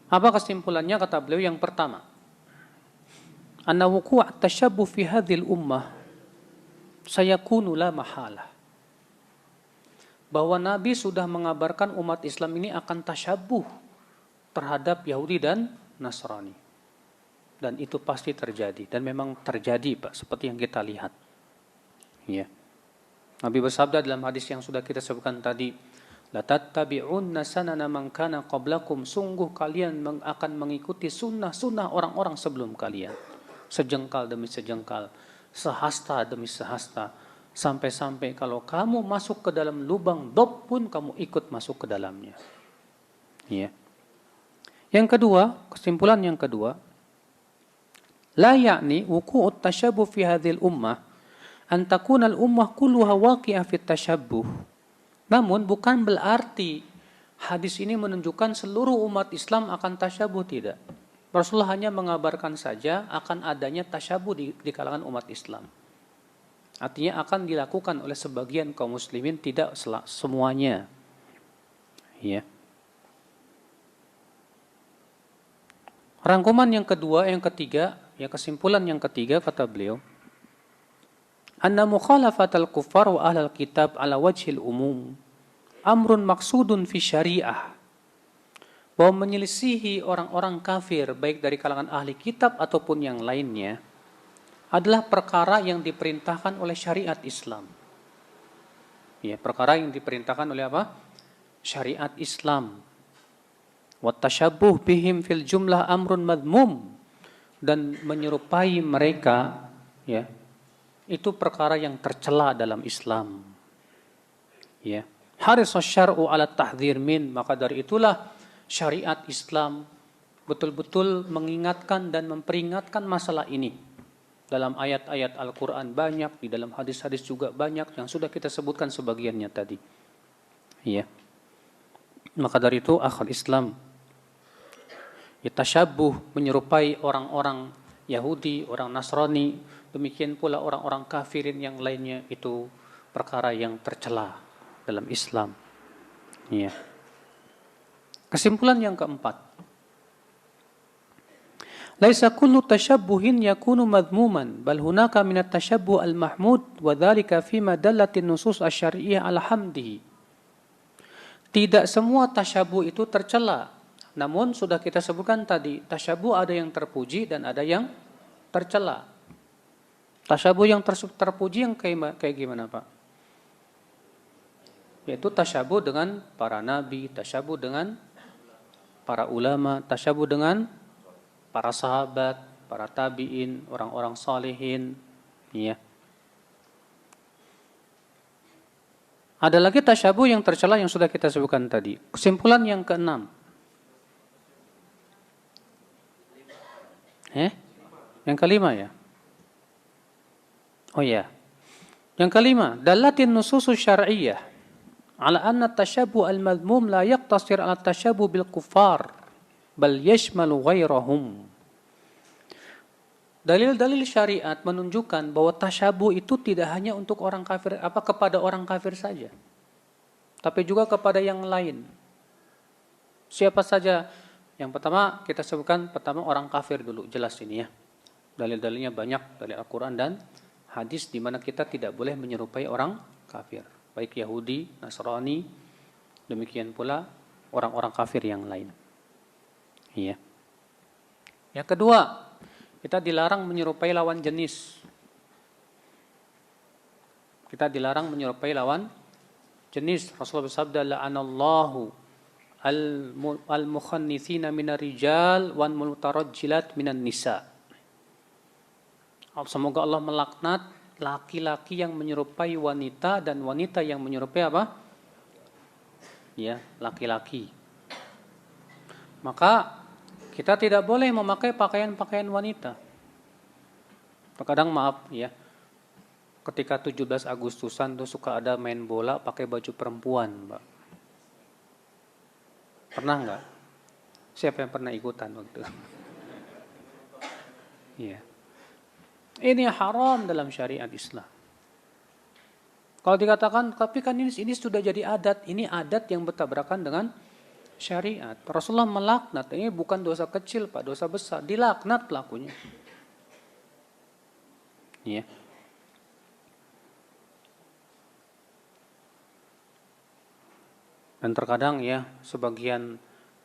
Apa kesimpulannya kata beliau? Yang pertama, anna wuqu' tasyabuh fi hadhil ummah sayakunu la mahalah. Bahwa Nabi sudah mengabarkan umat Islam ini akan tasyabuh terhadap Yahudi dan Nasrani. Dan itu pasti terjadi. Dan memang terjadi Pak, seperti yang kita lihat. Ya. Nabi bersabda dalam hadis yang sudah kita sebutkan tadi, la tattabi'unna sanana man kana qablakum, sungguh kalian akan mengikuti sunnah-sunnah orang-orang sebelum kalian. Sejengkal demi sejengkal, sehasta demi sehasta, sampai-sampai kalau kamu masuk ke dalam lubang dob pun kamu ikut masuk ke dalamnya. Ya. Yang kedua, kesimpulan yang kedua, la ya'ni wuqu'ut tashabbuh fi hadhil ummah an takuna al-ummah kulluha waqi'ah fi tashabbuh. Namun bukan berarti hadis ini menunjukkan seluruh umat Islam akan tasyabuh, tidak. Rasulullah hanya mengabarkan saja akan adanya tasyabuh di kalangan umat Islam. Artinya akan dilakukan oleh sebagian kaum muslimin, tidak semuanya. Ya. Rangkuman yang kedua, yang ketiga, ya kesimpulan yang ketiga kata beliau, anna mukhalafatal kuffar wa ahlal kitab ala wajhil umum amrun maksudun fi syariah. Bahwa menyelisihi orang-orang kafir baik dari kalangan ahli kitab ataupun yang lainnya adalah perkara yang diperintahkan oleh syariat Islam. Ya, perkara yang diperintahkan oleh apa? Syariat Islam. Wa tashabbuh bihim fil jumlah amrun madmum, dan menyerupai mereka ya, itu perkara yang tercela dalam Islam. Ya. Haris syar'u ala tahdhir min, maka dari itulah syariat Islam betul-betul mengingatkan dan memperingatkan masalah ini. Dalam ayat-ayat Al-Quran banyak, di dalam hadis-hadis juga banyak yang sudah kita sebutkan sebagiannya tadi. Iya. Maka dari itu akhul Islam, tasyabuh menyerupai orang-orang Yahudi, orang Nasrani, demikian pula orang-orang kafirin yang lainnya itu perkara yang tercela dalam Islam. Iya. Kesimpulan yang keempat, laisa kullu tashabbuhin yakunu madhmuman, bal hunaka min at-tashabbuh al-mahmud wa dhalika fima dallatin nusus asy-syar'iyyah ala hamdihi. Tidak semua tasyabuh itu tercela. Namun sudah kita sebutkan tadi, tasyabuh ada yang terpuji dan ada yang tercela. Tasyabuh yang terpuji yang kayak gimana, Pak? Yaitu tasyabuh dengan para nabi, tasyabuh dengan para ulama, tasyabuh dengan para sahabat, para tabi'in, orang-orang salihin, ya. Ada lagi tasyabuh yang tercela yang sudah kita sebutkan tadi. Kesimpulan yang keenam. Yang kelima ya. Oh ya. Yang kelima, dalatin nususus syar'iyyah ala anna tasyabuh al-madhmum la yaqtasir ala tasyabuh bil kuffar bal yashmalu ghairahum. Dalil-dalil syariat menunjukkan bahwa tasyabuh itu tidak hanya untuk orang kafir, kepada orang kafir saja, tapi juga kepada yang lain. Siapa saja? Yang pertama kita sebutkan orang kafir dulu, jelas ini ya. Dalil-dalilnya banyak dari Al-Quran dan hadis di mana kita tidak boleh menyerupai orang kafir, baik Yahudi, Nasrani, demikian pula orang-orang kafir yang lain. Iya. Yang kedua, kita dilarang menyerupai lawan jenis. Kita dilarang menyerupai lawan jenis. Rasulullah bersabda, la'anallahu al-mukhannithina minar rijal wan mutarajjilat minan nisa. Semoga Allah melaknat laki-laki yang menyerupai wanita dan wanita yang menyerupai apa? Ya, laki-laki. Maka kita tidak boleh memakai pakaian-pakaian wanita. Terkadang maaf ya, ketika 17 Agustusan tuh suka ada main bola pakai baju perempuan, Mbak. Pernah nggak? Siapa yang pernah ikutan waktu itu? Iya. Ini haram dalam syariat Islam. Kalau dikatakan, tapi kan ini sudah jadi adat, ini adat yang bertabrakan dengan syariat. Rasulullah melaknat, ini bukan dosa kecil Pak, dosa besar, dilaknat pelakunya. Iya. Dan terkadang ya, sebagian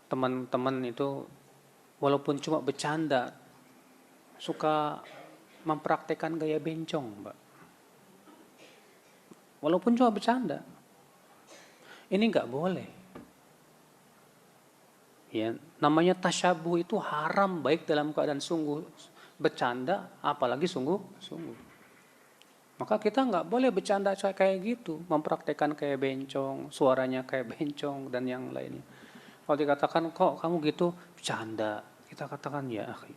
teman-teman itu walaupun cuma bercanda, suka mempraktekkan gaya bencong, Mbak. Walaupun cuma bercanda. Ini nggak boleh. Ya, namanya tasyabuh itu haram baik dalam keadaan sungguh bercanda, apalagi sungguh. Maka kita nggak boleh bercanda kayak gitu, mempraktekkan kayak bencong, suaranya kayak bencong dan yang lainnya. Kalau dikatakan kok kamu gitu bercanda, kita katakan ya akhi,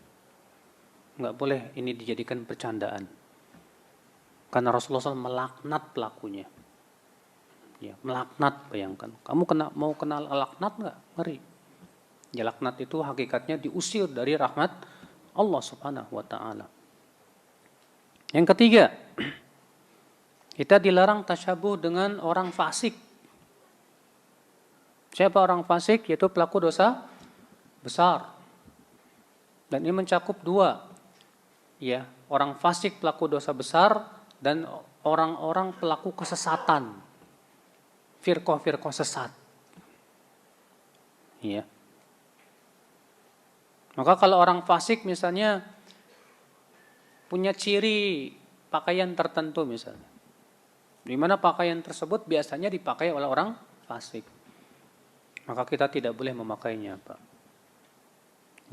nggak boleh ini dijadikan bercandaan. Karena Rasulullah SAW melaknat pelakunya. Ya, melaknat, bayangkan. Kamu mau kenal laknat nggak? Ngeri. Ya, laknat itu hakikatnya diusir dari rahmat Allah Subhanahu wa taala. Yang ketiga, kita dilarang tasyabuh dengan orang fasik. Siapa orang fasik? Yaitu pelaku dosa besar. Dan ini mencakup dua. Ya, orang fasik pelaku dosa besar dan orang-orang pelaku kesesatan. Firqah-firqah sesat. Ya. Maka kalau orang fasik misalnya punya ciri pakaian tertentu misalnya, di mana pakaian tersebut biasanya dipakai oleh orang fasik, maka kita tidak boleh memakainya, Pak.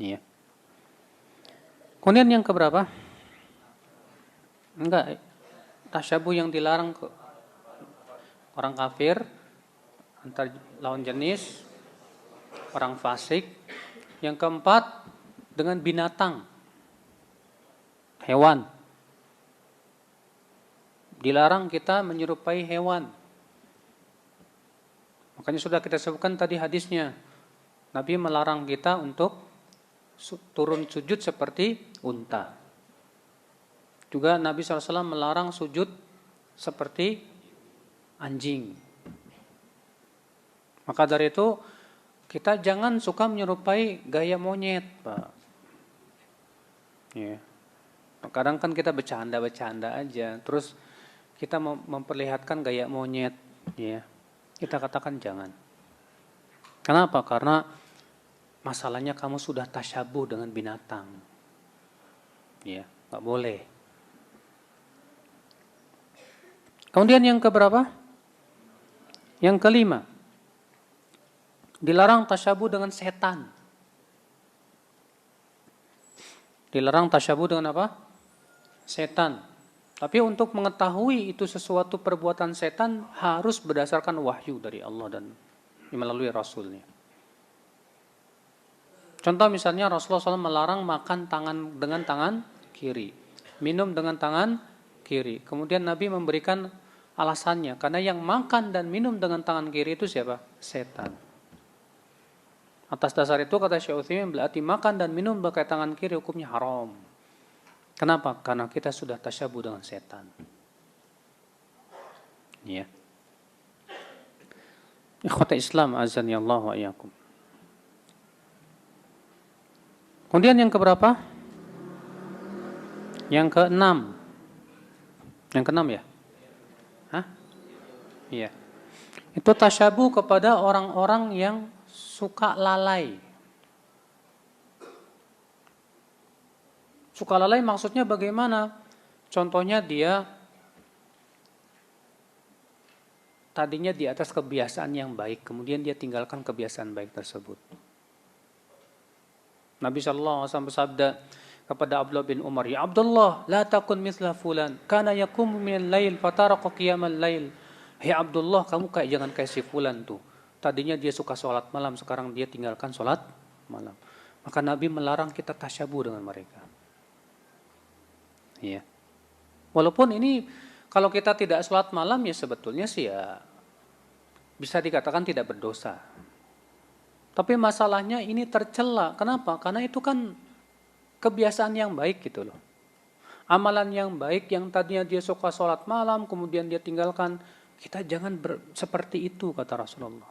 Iya. Kemudian yang keberapa? Enggak, tasyabuh yang dilarang ke orang kafir, antar lawan jenis, orang fasik. Yang keempat, dengan binatang, hewan. Dilarang kita menyerupai hewan. Makanya sudah kita sebutkan tadi hadisnya. Nabi melarang kita untuk turun sujud seperti unta. Juga Nabi SAW melarang sujud seperti anjing. Maka dari itu kita jangan suka menyerupai gaya monyet, Pak. Ya. Kadang kan kita bercanda-bercanda aja, terus kita memperlihatkan gaya monyet, ya. Kita katakan jangan. Kenapa? Karena masalahnya kamu sudah tasyabuh dengan binatang. Ya, nggak boleh. Kemudian yang keberapa? Yang kelima. Dilarang tasyabuh dengan setan. Dilarang tasyabuh dengan apa? Setan. Tapi untuk mengetahui itu sesuatu perbuatan setan harus berdasarkan wahyu dari Allah dan melalui Rasulnya. Contoh misalnya Rasulullah SAW melarang makan dengan tangan kiri, minum dengan tangan kiri. Kemudian Nabi memberikan alasannya, karena yang makan dan minum dengan tangan kiri itu siapa? Setan. Atas dasar itu kata Syekh Utsaimin, berarti makan dan minum pakai tangan kiri hukumnya haram. Kenapa? Karena kita sudah tasyabuh dengan setan. Ya. Ikhwata Islam azani Allah wa iyyakum. Kemudian yang keberapa? Yang keenam. Yang keenam ya? Hah? Iya. Itu tasyabuh kepada orang-orang yang suka lalai. Suka lalai maksudnya bagaimana? Contohnya dia tadinya di atas kebiasaan yang baik, kemudian dia tinggalkan kebiasaan baik tersebut. Nabi SAW bersabda kepada Abdullah bin Umar, "Ya Abdullah, la takun mithla fulan, kana yaqumu minal lail fataraqa qiyamal lail." "Hei Abdullah, kamu jangan kayak si fulan tuh. Tadinya dia suka sholat malam, sekarang dia tinggalkan sholat malam." Maka Nabi melarang kita tasyabuh dengan mereka. Ya. Walaupun ini kalau kita tidak sholat malam ya sebetulnya sih ya bisa dikatakan tidak berdosa. Tapi masalahnya ini tercela. Kenapa? Karena itu kan kebiasaan yang baik gitu loh. Amalan yang baik yang tadinya dia suka sholat malam kemudian dia tinggalkan. Kita jangan seperti itu kata Rasulullah.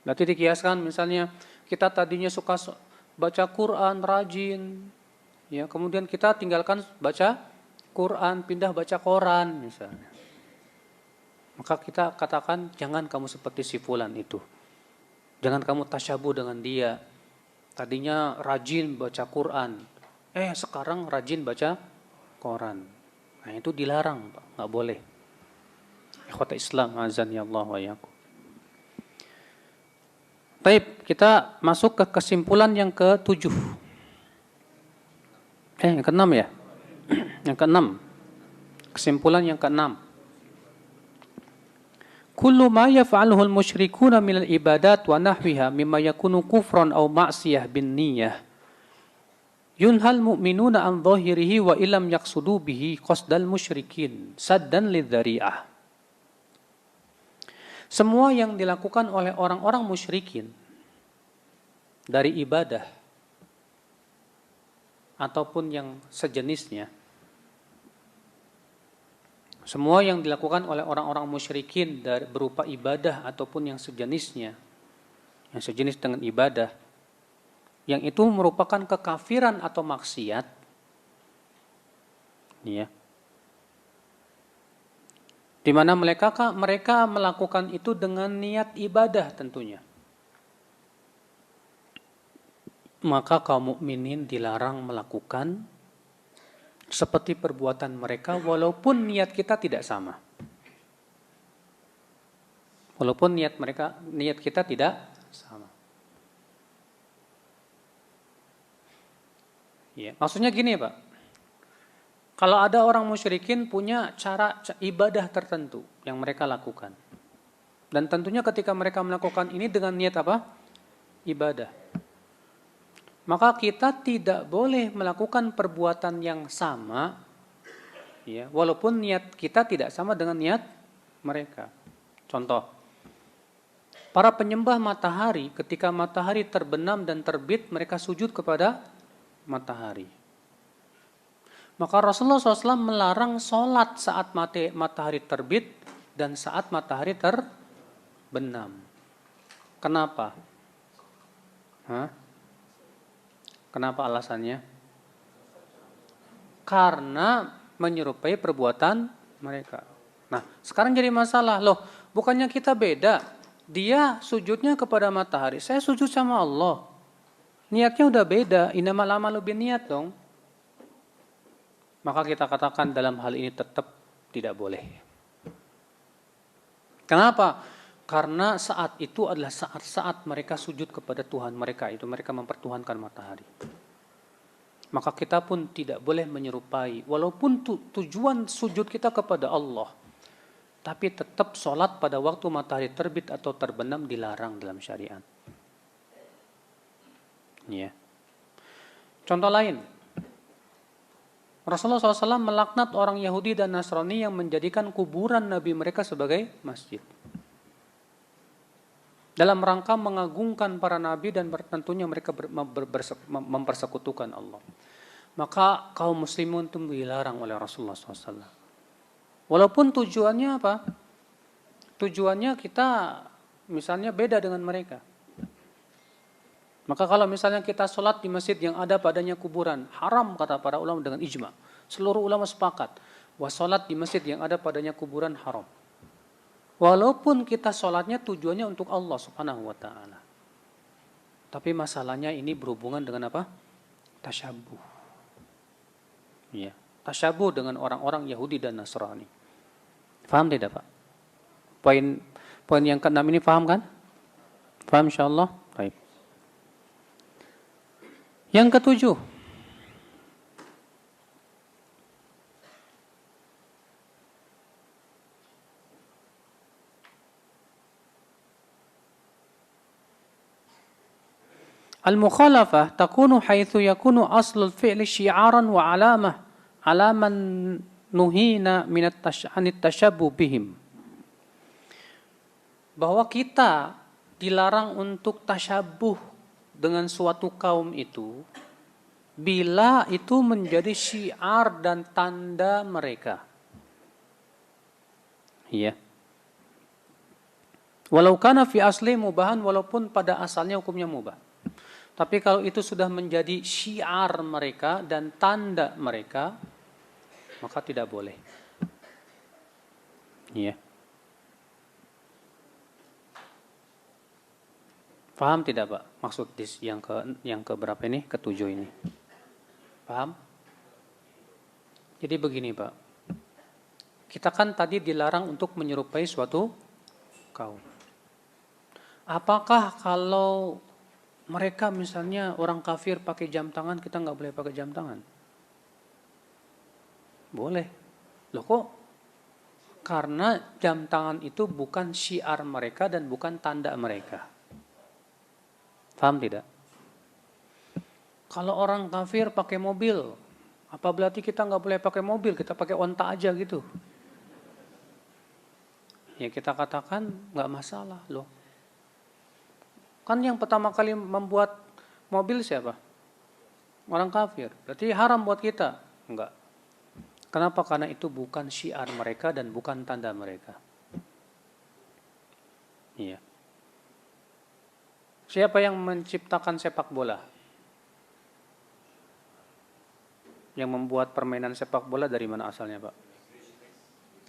Berarti dikiaskan misalnya kita tadinya suka baca Quran rajin. Ya, kemudian kita tinggalkan baca Quran, pindah baca koran misalnya. Maka kita katakan jangan kamu seperti si fulan itu. Jangan kamu tasyabuh dengan dia. Tadinya rajin baca Quran, sekarang rajin baca koran. Nah itu dilarang, Pak. Nggak boleh. Ikhwata Islam azani Allah wa iyyakum. Baik, kita masuk ke kesimpulan yang ke-7. Yang ke-6 ya? Yang ke-6. Kesimpulan yang ke-6. Kullu ma yaf'aluhu al-musyrikuna minal ibadat wa nahwiha mimma yakunu kufran aw ma'siyah bin niyyah. Yunhal mu'minuna an dhahirihi wa illam yaqsudu bihi qasdal musyrikin saddan lidzari'ah. Semua yang dilakukan oleh orang-orang musyrikin dari ibadah ataupun yang sejenisnya, semua yang dilakukan oleh orang-orang musyrikin berupa ibadah ataupun yang sejenisnya, yang sejenis dengan ibadah, yang itu merupakan kekafiran atau maksiat, ya, di mana mereka melakukan itu dengan niat ibadah tentunya. Maka kaum mukminin dilarang melakukan seperti perbuatan mereka walaupun niat kita tidak sama. Walaupun niat kita tidak sama. Ya, maksudnya gini, Pak. Kalau ada orang musyrikin punya cara ibadah tertentu yang mereka lakukan. Dan tentunya ketika mereka melakukan ini dengan niat apa? Ibadah. Maka kita tidak boleh melakukan perbuatan yang sama Ya, walaupun niat kita tidak sama dengan niat mereka. Contoh, para penyembah matahari ketika matahari terbenam dan terbit mereka sujud kepada matahari. Maka Rasulullah SAW melarang sholat saat matahari terbit dan saat matahari terbenam. Kenapa? Kenapa alasannya? Karena menyerupai perbuatan mereka. Nah, sekarang jadi masalah. Loh, bukannya kita beda. Dia sujudnya kepada matahari, saya sujud sama Allah. Niatnya udah beda, innamal a'malu binniyat dong. Maka kita katakan dalam hal ini tetap tidak boleh. Kenapa? Karena saat itu adalah saat-saat mereka sujud kepada Tuhan mereka, itu mereka mempertuhankan matahari. Maka kita pun tidak boleh menyerupai, walaupun tujuan sujud kita kepada Allah, tapi tetap sholat pada waktu matahari terbit atau terbenam dilarang dalam syariat. Ya. Contoh lain, Rasulullah SAW melaknat orang Yahudi dan Nasrani yang menjadikan kuburan Nabi mereka sebagai masjid. Dalam rangka mengagungkan para Nabi dan tentunya mereka mempersekutukan Allah. Maka kaum muslimin itu dilarang oleh Rasulullah SAW. Walaupun tujuannya apa? Tujuannya kita misalnya beda dengan mereka. Maka kalau misalnya kita sholat di masjid yang ada padanya kuburan, haram kata para ulama dengan ijma. Seluruh ulama sepakat bahwa sholat di masjid yang ada padanya kuburan haram. Walaupun kita sholatnya tujuannya untuk Allah Subhanahu wa ta'ala. Tapi masalahnya ini berhubungan dengan apa? Tasyabuh. Ya, tasyabuh dengan orang-orang Yahudi dan Nasrani. Faham tidak, Pak? Poin yang ke-6 ini paham kan? Paham insyaallah? Baik. Yang ke-7, al-mukhalafah takunu haitsu yakunu aslul fi'li syi'aran wa alamah alaman nuhina minat tashabbuh bihim. Bahwa kita dilarang untuk tasyabuh dengan suatu kaum itu bila itu menjadi syiar dan tanda mereka. Iya. Walau kana fi asli mubahan, walaupun pada asalnya hukumnya mubah. Tapi kalau itu sudah menjadi syiar mereka dan tanda mereka, maka tidak boleh. Iya. Paham tidak, Pak? Maksud yang ke berapa ini? Ke-7 ini. Paham? Jadi begini, Pak. Kita kan tadi dilarang untuk menyerupai suatu kaum. Apakah kalau mereka misalnya orang kafir pakai jam tangan, kita nggak boleh pakai jam tangan? Boleh. Loh kok? Karena jam tangan itu bukan syiar mereka dan bukan tanda mereka. Paham tidak? Kalau orang kafir pakai mobil, apa berarti kita nggak boleh pakai mobil, kita pakai onta aja gitu? Ya kita katakan nggak masalah loh. Kan yang pertama kali membuat mobil siapa? Orang kafir. Berarti haram buat kita? Enggak. Kenapa? Karena itu bukan syiar mereka dan bukan tanda mereka. Iya. Siapa yang menciptakan sepak bola? Yang membuat permainan sepak bola dari mana asalnya, Pak?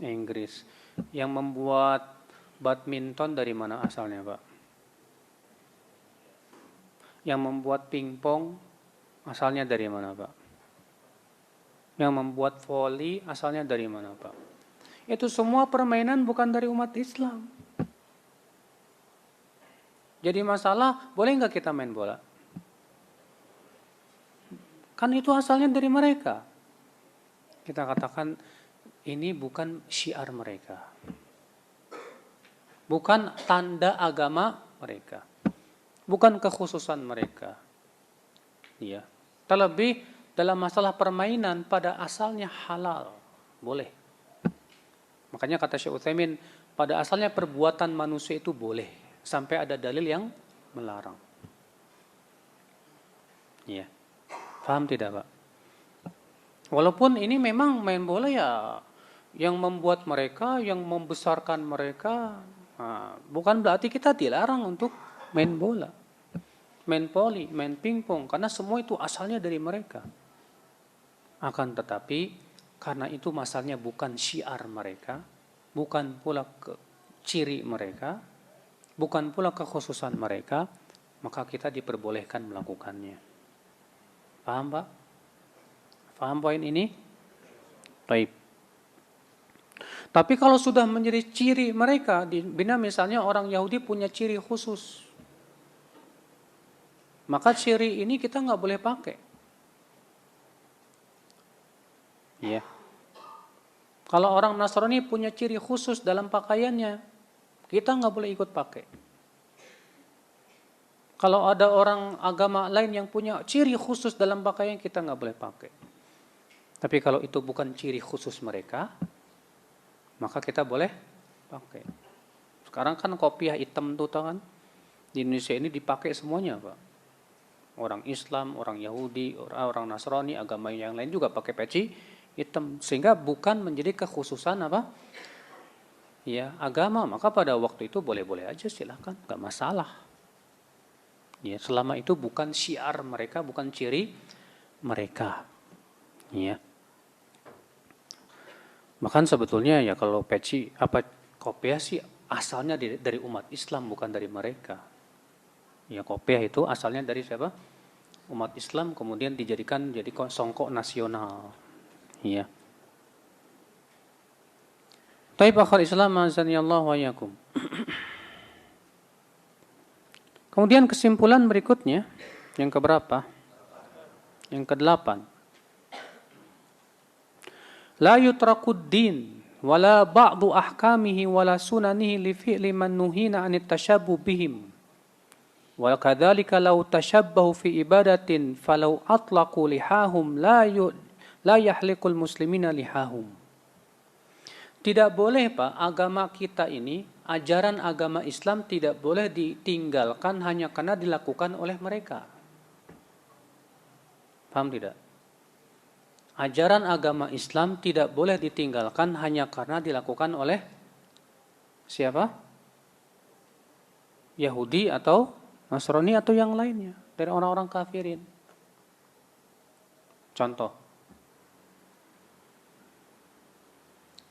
Inggris. Yang membuat badminton dari mana asalnya, Pak? Yang membuat pingpong asalnya dari mana, Pak? Yang membuat voli asalnya dari mana, Pak? Itu semua permainan bukan dari umat Islam. Jadi masalah, boleh nggak kita main bola? Kan itu asalnya dari mereka. Kita katakan ini bukan syiar mereka. Bukan tanda agama mereka. Bukan kekhususan mereka. Ya. Terlebih dalam masalah permainan pada asalnya halal. boleh. Makanya kata Syekh Utsaimin, pada asalnya perbuatan manusia itu boleh sampai ada dalil yang melarang. Iya. Paham tidak, Pak? Walaupun ini memang main bola ya yang membuat mereka, yang membesarkan mereka, bukan berarti kita dilarang untuk main bola, main voli, main pingpong, karena semua itu asalnya dari mereka. Akan tetapi karena itu masalahnya bukan syiar mereka, bukan pula ciri mereka, bukan pula kekhususan mereka, maka kita diperbolehkan melakukannya. Paham, Pak? Paham poin ini? Baik. Tapi kalau sudah menjadi ciri mereka, bina misalnya orang Yahudi punya ciri khusus, maka ciri ini kita nggak boleh pakai. Iya. Kalau orang Nasrani punya ciri khusus dalam pakaiannya, kita nggak boleh ikut pakai. Kalau ada orang agama lain yang punya ciri khusus dalam pakaian, kita nggak boleh pakai. Tapi kalau itu bukan ciri khusus mereka, maka kita boleh pakai. Sekarang kan kopiah hitam tuh kan, di Indonesia ini dipakai semuanya, Pak. Orang Islam, orang Yahudi, orang Nasrani, agama yang lain juga pakai peci hitam, sehingga bukan menjadi kekhususan apa? Ya, agama. Maka pada waktu itu boleh-boleh aja, silakan, nggak masalah. Ya, selama itu bukan syiar mereka, bukan ciri mereka. Ya. Bahkan sebetulnya ya kalau peci apa kopiah sih asalnya dari umat Islam, bukan dari mereka. Ya, kopiah itu asalnya dari siapa? Umat Islam, kemudian dijadikan jadi songkok nasional. Ya. Taib akhir Islam azanillahu wa iyyakum. Kemudian kesimpulan berikutnya, yang keberapa? Yang ke-8. La yutraqud din wala ba'du ahkamihi wala sunanihi li fi'li man nuhina 'anit tashabbuh bihim. Wa kadzalika law tashabbahu fi ibadatin falau atlaqu lihahum la yahliqul muslimina lihahum. Tidak boleh, Pak, agama kita ini, ajaran agama Islam tidak boleh ditinggalkan hanya karena dilakukan oleh mereka. Paham tidak? Ajaran agama Islam tidak boleh ditinggalkan hanya karena dilakukan oleh siapa? Yahudi atau Nasrani atau yang lainnya dari orang-orang kafirin. Contoh,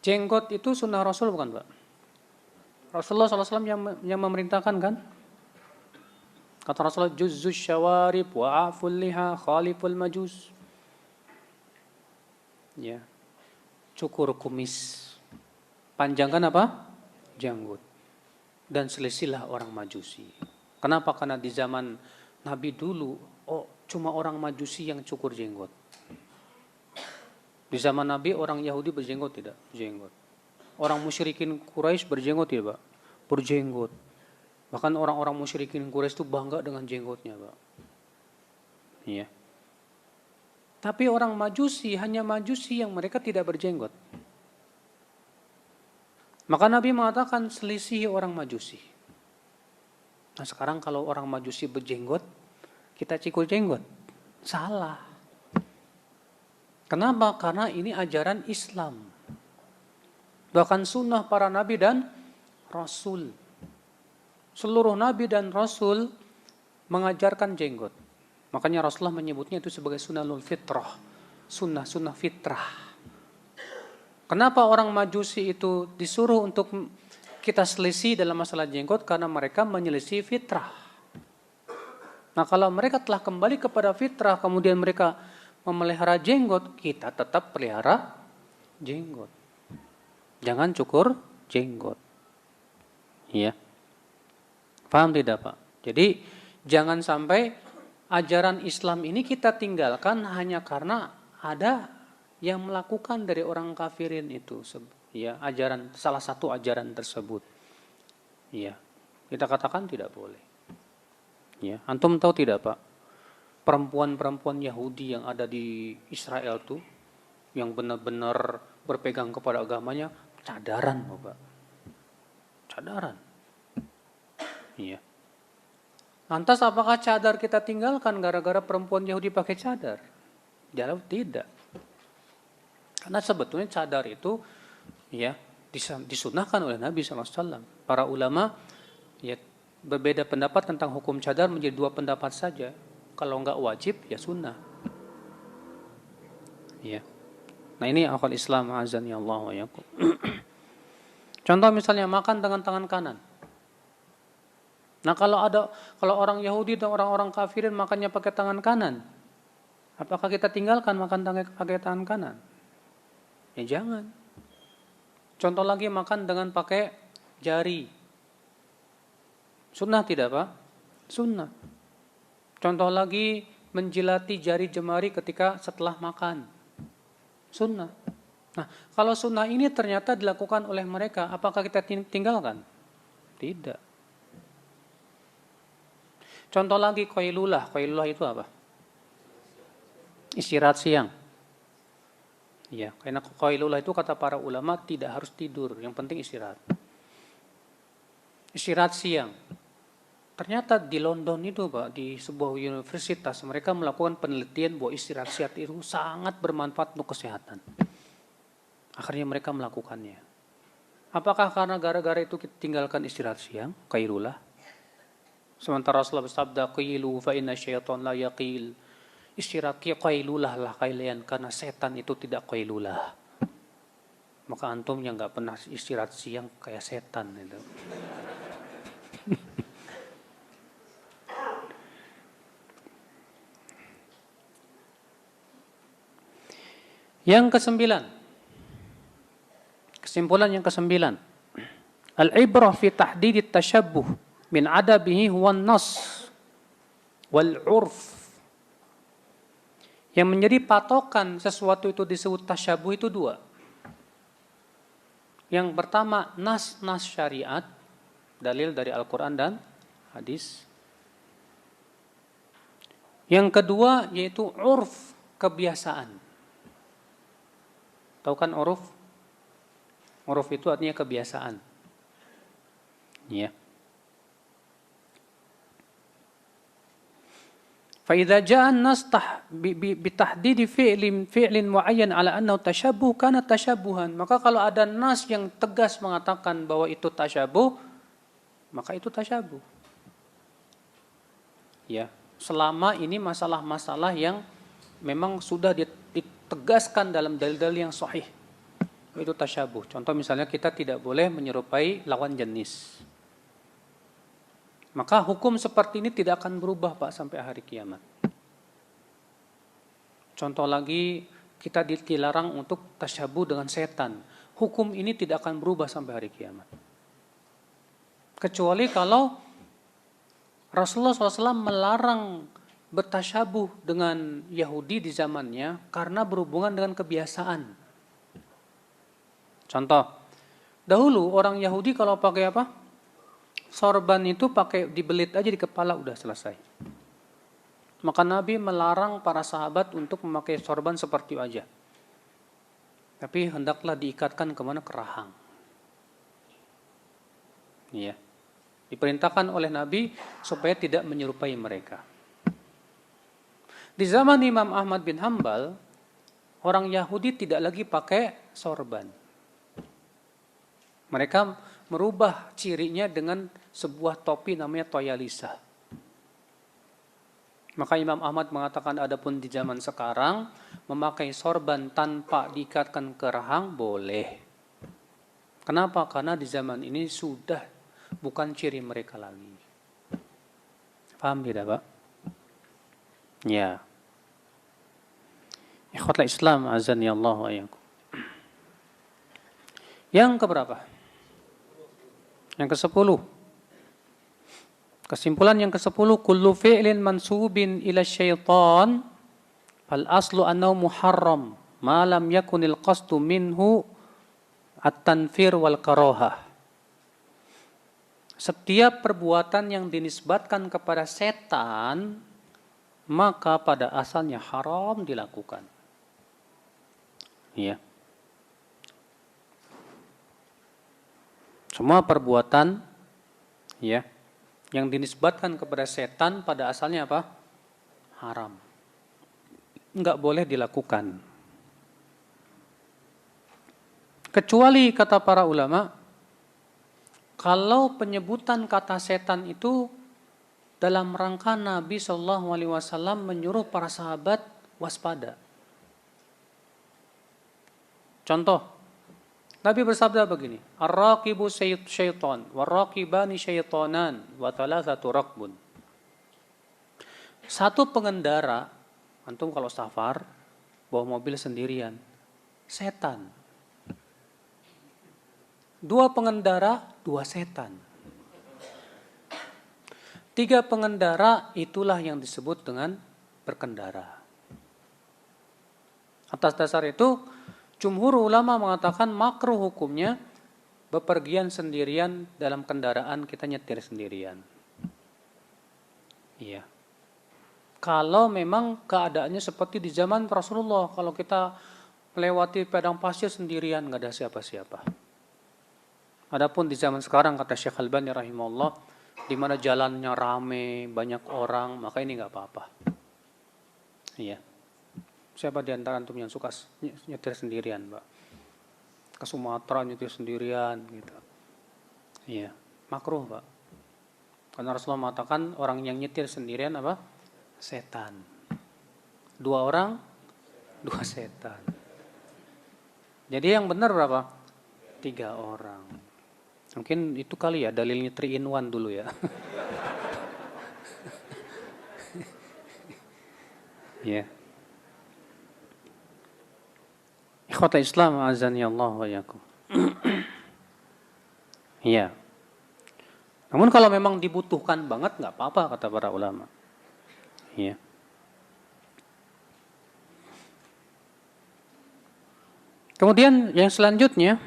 jenggot itu sunnah Rasul bukan, Pak? Rasulullah SAW yang memerintahkan kan? Kata Rasulullah, juzzus syawarib wa'aful liha khaliful majus. Ya, cukur kumis, panjangkan apa? Janggut, dan selisilah orang Majusi. Kenapa? Karena di zaman Nabi dulu, cuma orang Majusi yang cukur jenggot. Di zaman Nabi orang Yahudi berjenggot tidak? Berjenggot. Orang musyrikin Quraisy berjenggot tidak, Pak? Berjenggot. Bahkan orang-orang musyrikin Quraisy itu bangga dengan jenggotnya, Pak. Iya. Tapi orang Majusi, hanya Majusi yang mereka tidak berjenggot. Maka Nabi mengatakan selisihi orang Majusi. Nah sekarang kalau orang Majusi berjenggot, kita cikul jenggot. Salah. Kenapa? Karena ini ajaran Islam. Bahkan sunnah para Nabi dan Rasul. Seluruh Nabi dan Rasul mengajarkan jenggot. Makanya Rasulullah menyebutnya itu sebagai sunnahul fitrah. Sunnah fitrah. Kenapa orang Majusi itu disuruh untuk kita selisih dalam masalah jenggot? Karena mereka menyelisih fitrah. Nah kalau mereka telah kembali kepada fitrah, kemudian mereka memelihara jenggot, kita tetap pelihara jenggot. Jangan cukur jenggot. Iya. Paham tidak, Pak? Jadi jangan sampai ajaran Islam ini kita tinggalkan hanya karena ada yang melakukan dari orang kafirin itu, ya, ajaran salah satu ajaran tersebut. Ya, kita katakan tidak boleh. Ya, antum tahu tidak, Pak? Perempuan-perempuan Yahudi yang ada di Israel tuh yang benar-benar berpegang kepada agamanya, cadaran Bapak. Cadaran. Iya. Lantas apakah cadar kita tinggalkan gara-gara perempuan Yahudi pakai cadar? Jawab tidak. Karena sebetulnya cadar itu ya disunahkan oleh Nabi SAW. Para ulama ya berbeda pendapat tentang hukum cadar menjadi dua pendapat saja. Kalau enggak wajib ya sunnah. Ya. Nah ini akal Islam azan ya Allah wa yakum. Contoh misalnya makan dengan tangan kanan. Nah kalau orang Yahudi dan orang-orang kafirin makannya pakai tangan kanan, apakah kita tinggalkan makan pakai tangan kanan? Ya jangan. Contoh lagi makan dengan pakai jari. Sunnah tidak Pak? Sunnah. Contoh lagi menjilati jari jemari ketika setelah makan. Sunnah. Nah kalau sunnah ini ternyata dilakukan oleh mereka, apakah kita tinggalkan? Tidak. Contoh lagi qailulah. Qailulah itu apa? Istirahat siang. Ya, karena qailulah itu kata para ulama tidak harus tidur, yang penting istirahat. Istirahat siang. Ternyata di London itu Pak, di sebuah universitas mereka melakukan penelitian bahwa istirahat siang itu sangat bermanfaat untuk kesehatan. Akhirnya mereka melakukannya. Apakah karena gara-gara itu kita tinggalkan istirahat siang, qailulah? Sementara Rasulullah bersabda, qilu fa inna syaitan la yaqil. Istirahat qailulah lah kalian karena setan itu tidak qailulah. Maka antum yang enggak pernah istirahat siang kayak setan itu. Yang kesembilan. Kesimpulan yang kesembilan. Al-ibrah fi tahdid at-tashabbuh min adabihi huwa nas wal urf. Yang menjadi patokan sesuatu itu disebut tasyabuh itu dua. Yang pertama nas syariat, dalil dari Al-Quran dan hadis. Yang kedua yaitu urf, kebiasaan. Tahu kan urf? Urf itu artinya kebiasaan. Ya. فإذا جاء النص بتحديد فعل معين على أنه تشبه كان تشبها. Maka kalau ada nas yang tegas mengatakan bahwa itu tasyabuh, maka itu tasyabuh. Ya, selama ini masalah-masalah yang memang sudah ditegaskan dalam dalil-dalil yang sahih, itu tasyabuh. Contoh misalnya kita tidak boleh menyerupai lawan jenis. Maka hukum seperti ini tidak akan berubah Pak sampai hari kiamat. Contoh lagi, kita dilarang untuk tasyabuh dengan setan. Hukum ini tidak akan berubah sampai hari kiamat. Kecuali kalau Rasulullah SAW melarang bertasyabuh dengan Yahudi di zamannya karena berhubungan dengan kebiasaan. Contoh, dahulu orang Yahudi kalau pakai apa? Sorban itu pakai dibelit aja di kepala udah selesai. Maka Nabi melarang para sahabat untuk memakai sorban seperti itu aja. Tapi hendaklah diikatkan kemana? Ke rahang. Iya. Diperintahkan oleh Nabi supaya tidak menyerupai mereka. Di zaman Imam Ahmad bin Hanbal, orang Yahudi tidak lagi pakai sorban. Mereka merubah cirinya dengan sebuah topi namanya toyalisa. Maka Imam Ahmad mengatakan adapun di zaman sekarang memakai sorban tanpa diikatkan ke rahang boleh. Kenapa? Karena di zaman ini sudah bukan ciri mereka lagi. Paham tidak Pak? Ya. Ikhwatul Islam azan ya Allah wa iyyakum. Yang keberapa? Yang ke-10. Kesimpulan yang ke-10, kullu fi'lin mansubin ila syaitan fal aslu annahu muharram ma lam yakunil qasdu minhu at-tanfir wal karahah. Setiap perbuatan yang dinisbatkan kepada setan maka pada asalnya haram dilakukan. Ya. Semua perbuatan ya yang dinisbatkan kepada setan pada asalnya apa? Haram. Enggak boleh dilakukan. Kecuali kata para ulama, kalau penyebutan kata setan itu dalam rangka Nabi Shallallahu Alaihi Wasallam menyuruh para sahabat waspada. Contoh, Nabi bersabda begini, ar-raqibu syaitan, war-raqibani syaitanan, wa thalathatu raqbun. Satu pengendara, antum kalau safar, bawa mobil sendirian, setan. Dua pengendara, dua setan. Tiga pengendara, itulah yang disebut dengan berkendara. Atas dasar itu, jumhur ulama mengatakan makruh hukumnya bepergian sendirian dalam kendaraan, kita nyetir sendirian. Iya. Kalau memang keadaannya seperti di zaman Rasulullah, kalau kita melewati padang pasir sendirian, nggak ada siapa-siapa. Adapun di zaman sekarang, kata Syekh Albani rahimahullah, di mana jalannya rame, banyak orang, maka ini nggak apa-apa. Iya. Siapa di antara antum yang suka nyetir sendirian, Mbak? Ke Sumatera nyetir sendirian, gitu. Iya, makruh, Mbak. Karena Rasulullah mengatakan orang yang nyetir sendirian apa? Setan. Dua orang, dua setan. Jadi yang benar berapa? 3 orang. Mungkin itu kali ya dalilnya 3 in 1 dulu ya. Ya. Ikhwata Islam azani Allah wa yakum. Iya. Namun kalau memang dibutuhkan banget nggak apa-apa kata para ulama. Iya. Kemudian yang selanjutnya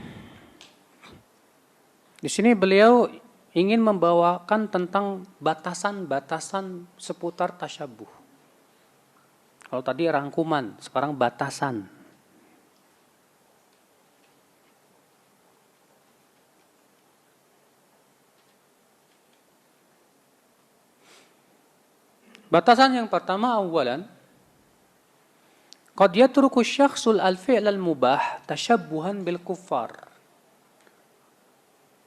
di sini beliau ingin membawakan tentang batasan-batasan seputar tasyabuh. Kalau tadi rangkuman, sekarang batasan. Batasan yang pertama awalan, qad yatruku syakhsul al-fi'l al-mubah tashabbuhan bil kuffar.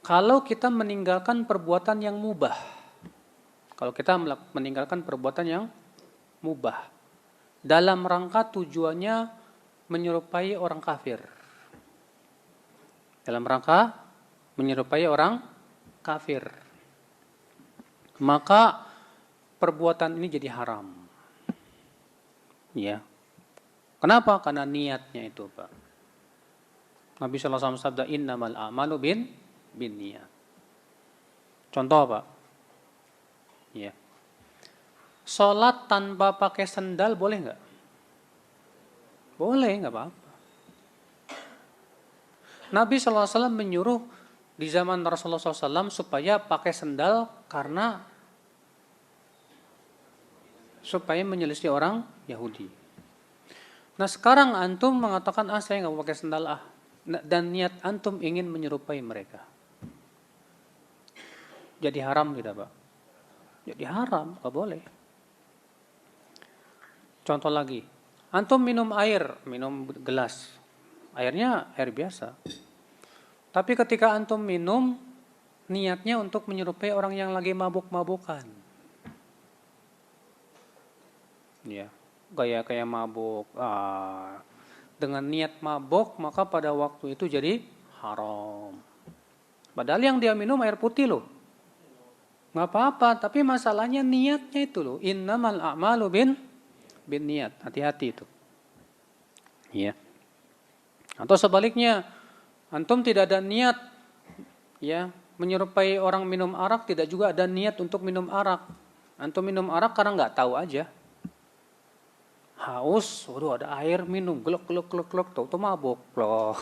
Kalau kita meninggalkan perbuatan yang mubah. Kalau kita meninggalkan perbuatan yang mubah. Dalam rangka tujuannya menyerupai orang kafir. Dalam rangka menyerupai orang kafir. Maka perbuatan ini jadi haram. Ya. Kenapa? Karena niatnya itu, Pak. Nabi sallallahu alaihi wasallam sabda innamal a'malu bin niat. Contoh, Pak. Ya. Salat tanpa pakai sendal boleh enggak? Boleh, enggak apa-apa. Nabi sallallahu alaihi wasallam menyuruh di zaman Rasulullah SAW supaya pakai sendal karena supaya menyelisih orang Yahudi. Nah sekarang antum mengatakan saya nggak mau pakai sendal dan niat antum ingin menyerupai mereka. Jadi haram tidak, Pak? Jadi haram, nggak boleh. Contoh lagi, antum minum air, minum gelas, airnya air biasa. Tapi ketika antum minum, niatnya untuk menyerupai orang yang lagi mabuk-mabukan. Ya, kayak mabuk. Dengan niat mabuk, maka pada waktu itu jadi haram. Padahal yang dia minum air putih loh. Nggak apa-apa, tapi masalahnya niatnya itu loh. Innamal a'malu bin niat. Hati-hati itu. Ya. Atau sebaliknya, antum tidak ada niat ya menyerupai orang minum arak, tidak juga ada niat untuk minum arak. Antum minum arak karena nggak tahu aja. Haus, waduh ada air minum, glok, tahu mabuk loh.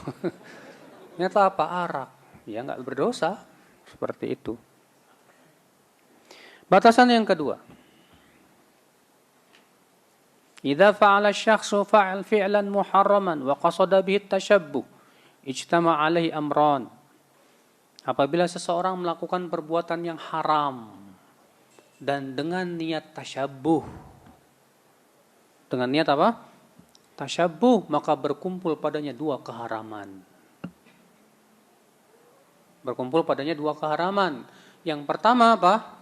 Ternyata apa? Arak. Ya nggak berdosa. Seperti itu. Batasan yang kedua. Idza fa'ala asy-syakhsu fi'lan muharraman wa qasada bihi at-tashabbuh, ijtama' alaihi amran. Apabila seseorang melakukan perbuatan yang haram dan dengan niat tasyabuh. Dengan niat apa? Tasyabuh, maka berkumpul padanya dua keharaman. Berkumpul padanya dua keharaman. Yang pertama apa?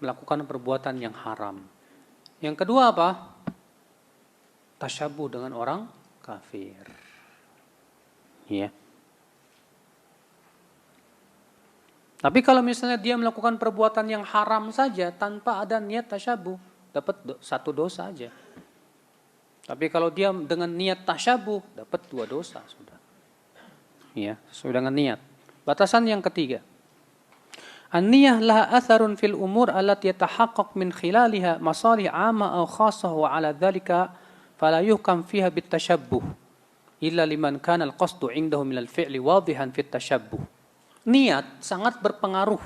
Melakukan perbuatan yang haram. Yang kedua apa? Tasyabuh dengan orang kafir. Ya. Tapi kalau misalnya dia melakukan perbuatan yang haram saja tanpa ada niat tasyabuh, dapat satu dosa aja. Tapi kalau dia dengan niat tasyabuh, dapat dua dosa sudah. Ya, sesuai dengan niat. Batasan yang ketiga. An-niyah laha atharun fil umur allati yatahaqqaq min khilaliha masalih 'amma aw khassah wa 'ala dhalika fala yuhkam fiha bit tashabbuh illa liman kana al-qasdu 'indahu min al-fi'li wadihan fit tashabbuh. Niat sangat berpengaruh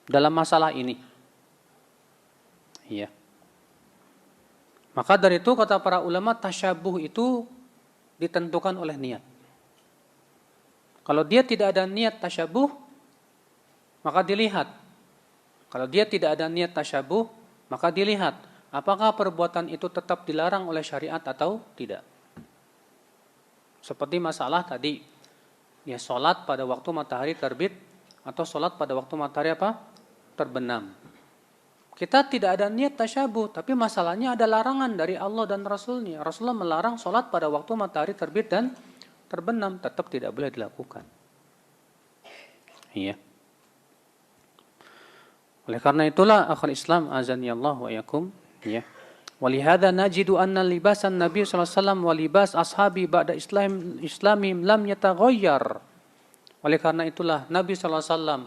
dalam masalah ini. Iya. Maka dari itu kata para ulama tasyabuh itu ditentukan oleh niat. Kalau dia tidak ada niat tasyabuh, maka dilihat. Kalau dia tidak ada niat tasyabuh, maka dilihat apakah perbuatan itu tetap dilarang oleh syariat atau tidak. Seperti masalah tadi, ya sholat pada waktu matahari terbit atau sholat pada waktu matahari apa? Terbenam. Kita tidak ada niat tasyabuh, tapi masalahnya ada larangan dari Allah dan Rasulnya. Rasulullah melarang sholat pada waktu matahari terbit dan terbenam, tetap tidak boleh dilakukan. Iya. Oleh karena itulah akhul Islam azanillahu wa yakum, ya. Walihada najidu anna libasan Nabi sallallahu alaihi wasallam wa libas ashabi ba'da islamim lam yataghayyar. Oleh karena itulah Nabi sallallahu alaihi wasallam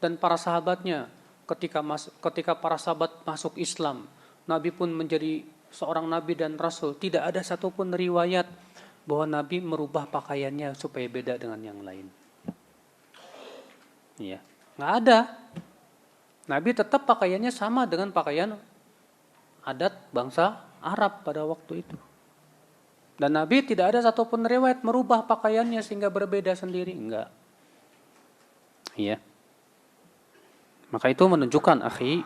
dan para sahabatnya ketika para sahabat masuk Islam, Nabi pun menjadi seorang nabi dan rasul, tidak ada satupun riwayat bahwa Nabi merubah pakaiannya supaya beda dengan yang lain. Iya, enggak ada. Nabi tetap pakaiannya sama dengan pakaian adat bangsa Arab pada waktu itu. Dan Nabi tidak ada satupun riwayat merubah pakaiannya sehingga berbeda sendiri. Enggak. Iya. Maka itu menunjukkan, akhi,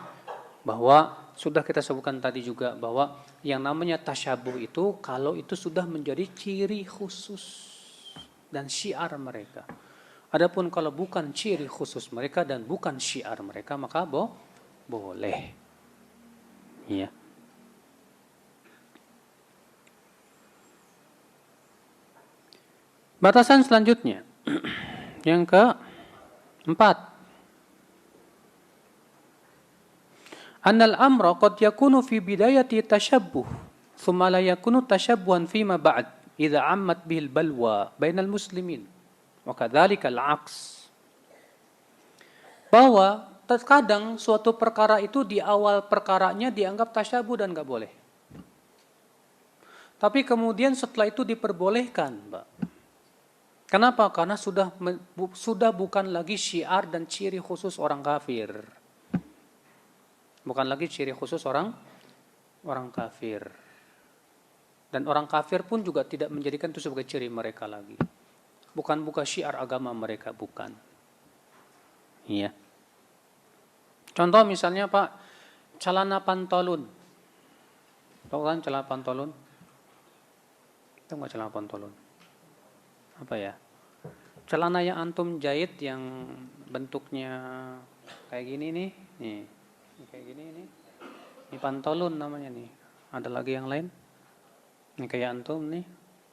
bahwa sudah kita sebutkan tadi juga bahwa yang namanya tasyabuh itu kalau itu sudah menjadi ciri khusus dan syiar mereka. Adapun kalau bukan ciri khusus mereka dan bukan syiar mereka, maka boleh. Iya. Batasan selanjutnya yang keempat, annal amra qad yakunu fi bidayati tashabbuh thumma la yakunu tashabbuhan fima ba'd idza ammat bihil balwa bainal muslimin wa kadzalika al-'aks. Bahwa terkadang suatu perkara itu di awal perkaranya dianggap tasyabuh dan enggak boleh. Tapi kemudian setelah itu diperbolehkan, Mbak. Kenapa? Karena sudah bukan lagi syiar dan ciri khusus orang kafir. Bukan lagi ciri khusus orang kafir. Dan orang kafir pun juga tidak menjadikan itu sebagai ciri mereka lagi. Bukan syiar agama mereka, bukan. Iya. Contoh misalnya Pak, celana pantolun. Tahu kan celana pantolun? Tahu nggak celana pantolun? Apa ya? Celana yang antum jahit yang bentuknya kayak gini nih. Nih kayak gini nih. Ini pantolun namanya nih. Ada lagi yang lain? Ini kayak antum nih.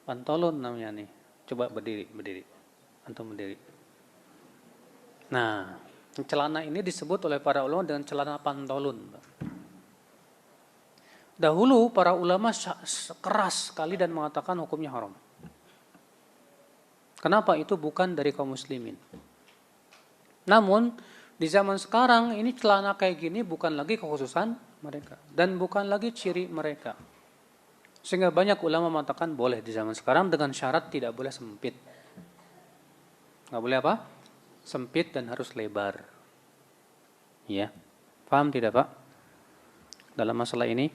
Pantolun namanya nih. Coba berdiri. Antum berdiri. Nah, celana ini disebut oleh para ulama dengan celana pantolun. Dahulu para ulama keras sekali dan mengatakan hukumnya haram. Kenapa? Itu bukan dari kaum muslimin. Namun di zaman sekarang ini celana kayak gini bukan lagi kekhususan mereka dan bukan lagi ciri mereka. Sehingga banyak ulama mengatakan boleh di zaman sekarang dengan syarat tidak boleh sempit. Nggak boleh apa? Sempit dan harus lebar. Ya, paham tidak Pak? Dalam masalah ini?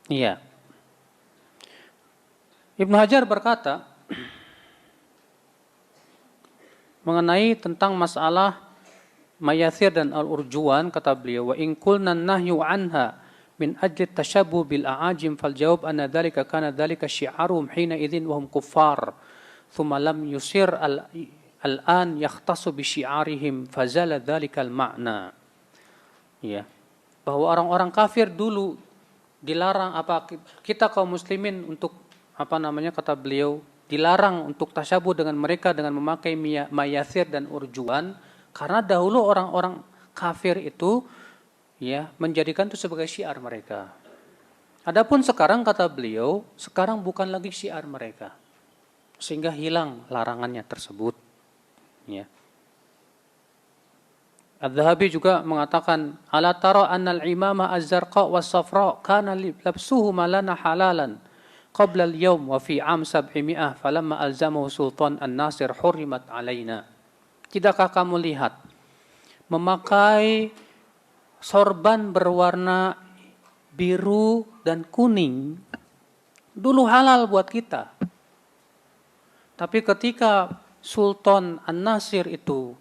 Iya. Ibnu Hajar berkata mengenai tentang masalah mayathir dan al-urjuan, kata beliau, wa in qulna nahyu anha min ajli tashabbuh bil a'ajim fal jawab anna dhalika kana dhalika syi'aruhum hina idzin wa hum kuffar thumma lam yusir al-an yakhtassu bi syi'arihim fazala dhalikal ma'na. Ya, bahwa orang-orang kafir dulu dilarang, kita kaum muslimin untuk kata beliau, dilarang untuk tasyabuh dengan mereka dengan memakai mayathir dan urjuan, karena dahulu orang-orang kafir itu ya menjadikan itu sebagai syiar mereka. Adapun sekarang, kata beliau, sekarang bukan lagi syiar mereka, sehingga hilang larangannya tersebut. Ya. Adz-Dzahabi juga mengatakan, ala tara annal imama az-zarqa was-safra kana labsuhu malana halalan qabla al-yawm wa fi am 700 falamma alzamahu sultan an-Nasir hurrimat alaina. Tidakkah kamu lihat memakai sorban berwarna biru dan kuning dulu halal buat kita. Tapi ketika Sultan An-Nasir itu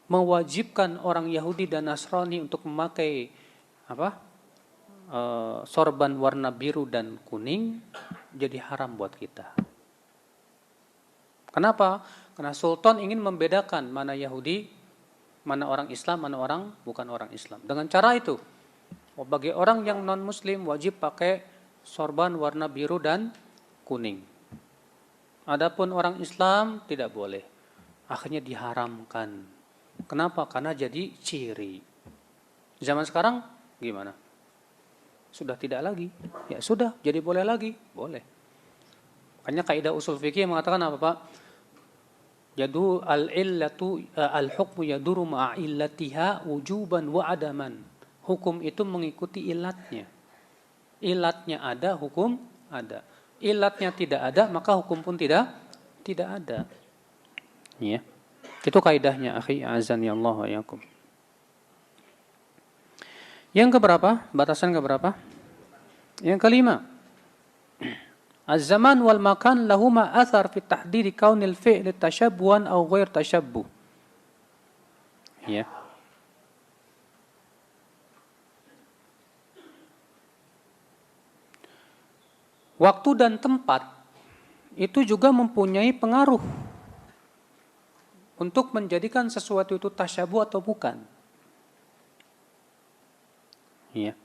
mewajibkan orang Yahudi dan Nasrani untuk memakai sorban warna biru dan kuning, jadi haram buat kita. Kenapa? Karena Sultan ingin membedakan mana Yahudi, mana orang Islam, mana orang bukan orang Islam. Dengan cara itu, bagi orang yang non-Muslim wajib pakai sorban warna biru dan kuning. Adapun orang Islam tidak boleh. Akhirnya diharamkan. Kenapa? Karena jadi ciri. Zaman sekarang gimana? Sudah tidak lagi. Ya sudah, jadi boleh lagi. Boleh. Makanya kaidah usul fikih mengatakan apa, Pak? Yadu al-illatu al-hukmu yaduru ma'a illatiha wujuban wa adaman. Hukum itu mengikuti ilatnya. Ilatnya ada, hukum ada. Ilatnya tidak ada, maka hukum pun tidak ada. Ya. Itu kaidahnya, akhi, azani Allah wa yakum. Yang keberapa? Batasan keberapa? Yang kelima. Az-zaman wal makan lahuma athar fi tahdidi kaunil fi'li tashabbuhan aw ghair tashabbuh. Ya. Waktu dan tempat itu juga mempunyai pengaruh untuk menjadikan sesuatu itu tasyabuh atau bukan. Iya.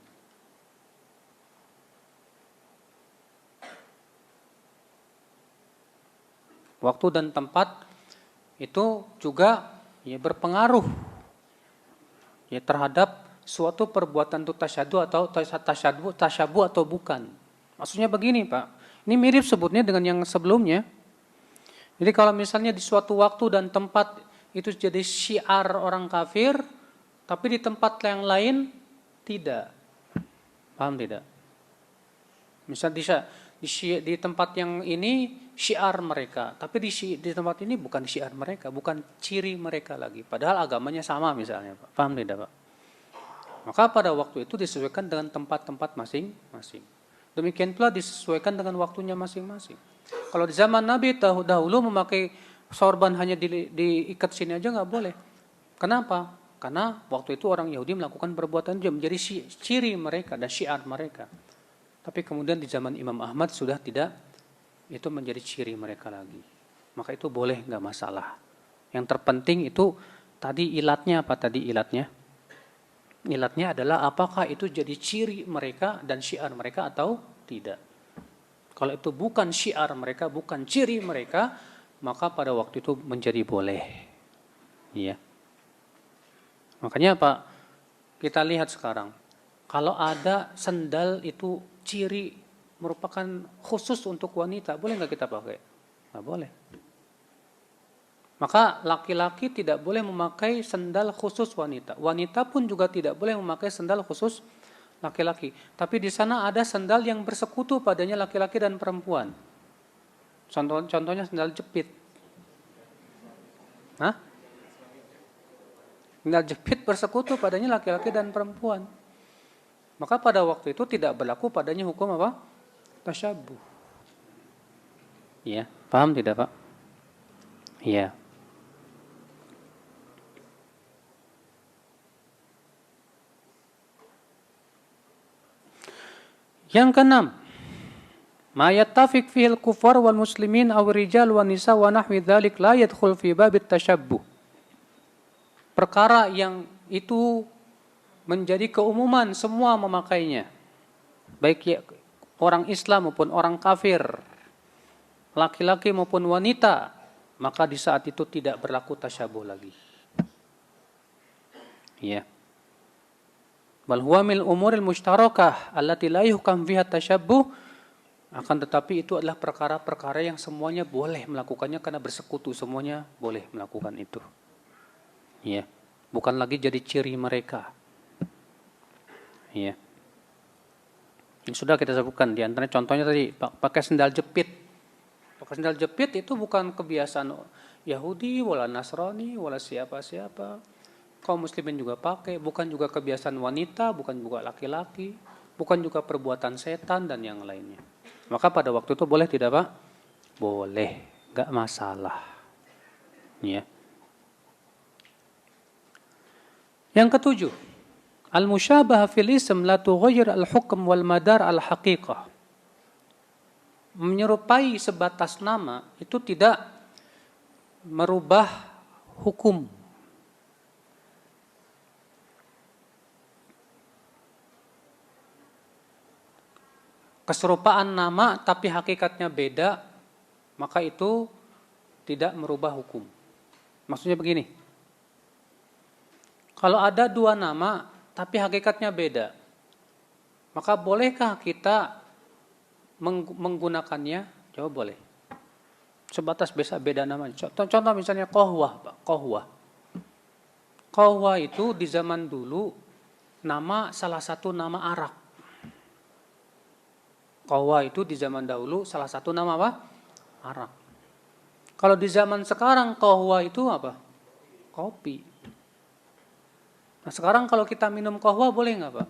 Waktu dan tempat itu juga ya berpengaruh ya terhadap suatu perbuatan itu tasyabuh atau bukan. Maksudnya begini, Pak. Ini mirip sebutnya dengan yang sebelumnya. Jadi kalau misalnya di suatu waktu dan tempat itu jadi syiar orang kafir, tapi di tempat yang lain tidak. Paham tidak? Misal di tempat yang ini syiar mereka, tapi di tempat ini bukan syiar mereka, bukan ciri mereka lagi. Padahal agamanya sama misalnya, Pak. Paham tidak, Pak? Maka pada waktu itu disesuaikan dengan tempat-tempat masing-masing. Demikian pula disesuaikan dengan waktunya masing-masing. Kalau di zaman Nabi dahulu memakai sorban hanya diikat sini aja nggak boleh. Kenapa? Karena waktu itu orang Yahudi melakukan perbuatan itu menjadi ciri mereka dan syiar mereka. Tapi kemudian di zaman Imam Ahmad sudah tidak, itu menjadi ciri mereka lagi. Maka itu boleh, nggak masalah. Yang terpenting itu tadi ilatnya apa tadi ilatnya? Ilatnya adalah apakah itu jadi ciri mereka dan syiar mereka atau tidak. Kalau itu bukan syiar mereka, bukan ciri mereka, maka pada waktu itu menjadi boleh. Iya. Makanya Pak, kita lihat sekarang, kalau ada sendal itu ciri merupakan khusus untuk wanita, boleh nggak kita pakai? Nggak boleh. Maka laki-laki tidak boleh memakai sendal khusus wanita. Wanita pun juga tidak boleh memakai sendal khusus laki-laki. Tapi di sana ada sandal yang bersekutu padanya laki-laki dan perempuan. Contohnya sandal jepit. Hah? Sandal jepit bersekutu padanya laki-laki dan perempuan. Maka pada waktu itu tidak berlaku padanya hukum apa? Tasyabuh. Ya, paham tidak Pak? Ya. Yang keenam, ma yattafiq fihi al-kuffar wal muslimin aw rijal wan nisa wa nahwi dzalik la yadkhul fi babit tashabbuh. Perkara yang itu menjadi keumuman semua memakainya. Baik ya, orang Islam maupun orang kafir, laki-laki maupun wanita, maka di saat itu tidak berlaku tasyabuh lagi. Ya. Bal huwa mil umuril mushtarakah allati la yuhkam fiha tashabbuh, akan tetapi itu adalah perkara-perkara yang semuanya boleh melakukannya karena bersekutu, semuanya boleh melakukan itu. Ya. Bukan lagi jadi ciri mereka. Ya. Ini sudah kita sebutkan di antara contohnya tadi pakai sendal jepit. Pakai sendal jepit itu bukan kebiasaan Yahudi, wala Nasrani, wala siapa-siapa. Kaum muslimin juga pakai, bukan juga kebiasaan wanita, bukan juga laki-laki, bukan juga perbuatan setan dan yang lainnya. Maka pada waktu itu boleh tidak Pak? Boleh, enggak masalah. Ya. Yang ketujuh, al-musyabah fil ism la tughayyir al-hukm wal madar al-haqiqah. Menyerupai sebatas nama itu tidak merubah hukum. Keserupaan nama tapi hakikatnya beda, maka itu tidak merubah hukum. Maksudnya begini, kalau ada dua nama tapi hakikatnya beda, maka bolehkah kita menggunakannya? Jawab boleh. Sebatas beda nama. Contoh misalnya qahwah, Pak. Qahwah. Qahwah itu di zaman dulu nama salah satu nama arak. Qahwah itu di zaman dahulu salah satu nama apa? Arak. Kalau di zaman sekarang qahwah itu apa? Kopi. Nah sekarang kalau kita minum qahwah boleh nggak Pak?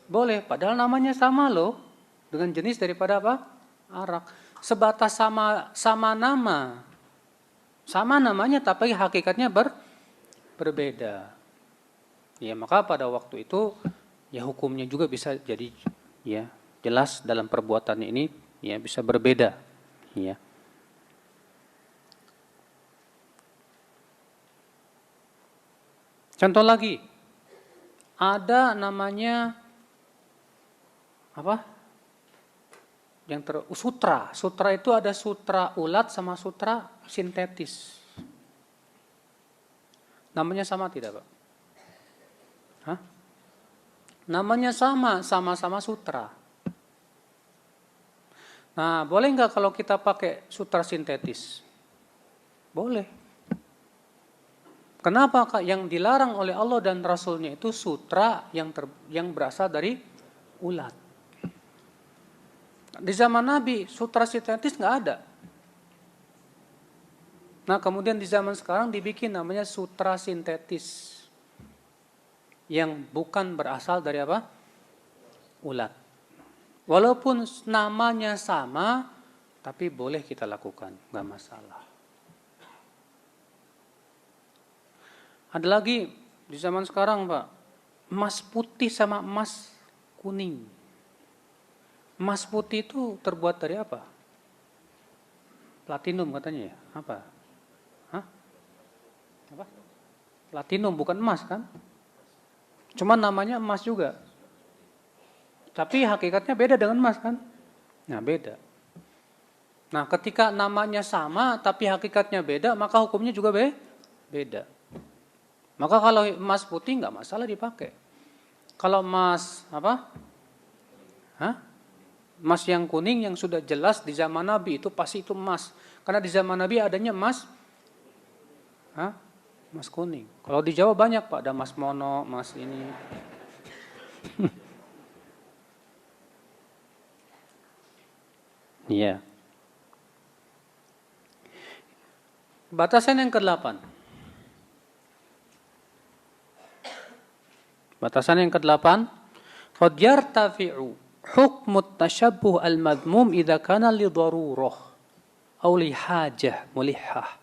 Boleh, padahal namanya sama loh. Dengan jenis daripada apa? Arak. Sebatas sama nama. Sama namanya tapi hakikatnya berbeda. Ya maka pada waktu itu ya hukumnya juga bisa jadi ya jelas dalam perbuatan ini ya bisa berbeda ya. Contoh lagi, ada namanya apa? Sutra. Sutra itu ada sutra ulat sama sutra sintetis. Namanya sama tidak Pak? Hah? Namanya sama-sama sutra. Nah, boleh nggak kalau kita pakai sutra sintetis? Boleh. Kenapa Kak? Yang dilarang oleh Allah dan Rasulnya itu sutra yang berasal dari ulat. Di zaman Nabi, sutra sintetis nggak ada. Nah, kemudian di zaman sekarang dibikin namanya sutra sintetis. Yang bukan berasal dari apa? Ulat. Walaupun namanya sama, tapi boleh kita lakukan, nggak masalah. Ada lagi di zaman sekarang Pak, emas putih sama emas kuning. Emas putih itu terbuat dari apa? Platinum katanya ya? Apa? Hah? Apa? Platinum bukan emas kan? Cuma namanya emas juga. Tapi hakikatnya beda dengan emas kan? Nah beda. Nah ketika namanya sama tapi hakikatnya beda, maka hukumnya juga beda. Maka kalau emas putih nggak masalah dipakai. Kalau emas apa? Emas yang kuning yang sudah jelas di zaman Nabi itu pasti itu emas. Karena di zaman Nabi adanya emas, emas kuning. Kalau di Jawa banyak Pak, ada emas mono, emas ini. Iya. Batasan yang ke-8. Batasan yang ke-8, Qad yartafi'u hukmu tashabbuh al-madmum idza kana li darurah aw li hajah mulihah.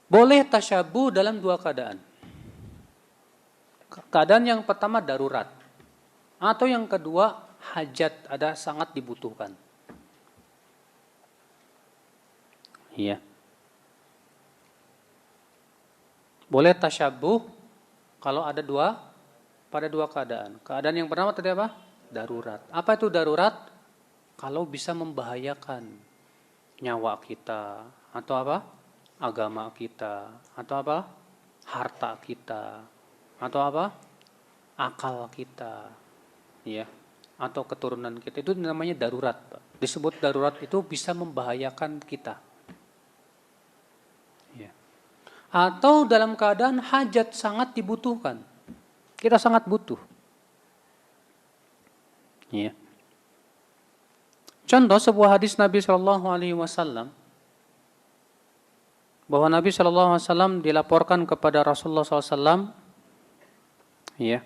Boleh tasyabuh dalam dua keadaan. Keadaan yang pertama darurat, atau yang kedua hajat, ada sangat dibutuhkan. Iya. Boleh tasyabuh kalau ada pada dua keadaan. Keadaan yang pertama tadi apa? Darurat. Apa itu darurat? Kalau bisa membahayakan nyawa kita, atau apa? Agama kita, atau apa? Harta kita, atau apa? Akal kita, ya, atau keturunan kita. Itu namanya darurat, Pak. Disebut darurat itu bisa membahayakan kita, ya. Atau dalam keadaan hajat, sangat dibutuhkan, kita sangat butuh, ya. Contoh sebuah hadis Nabi Shallallahu Alaihi Wasallam, bahwa Nabi Shallallahu Alaihi Wasallam dilaporkan kepada Rasulullah SAW, ya,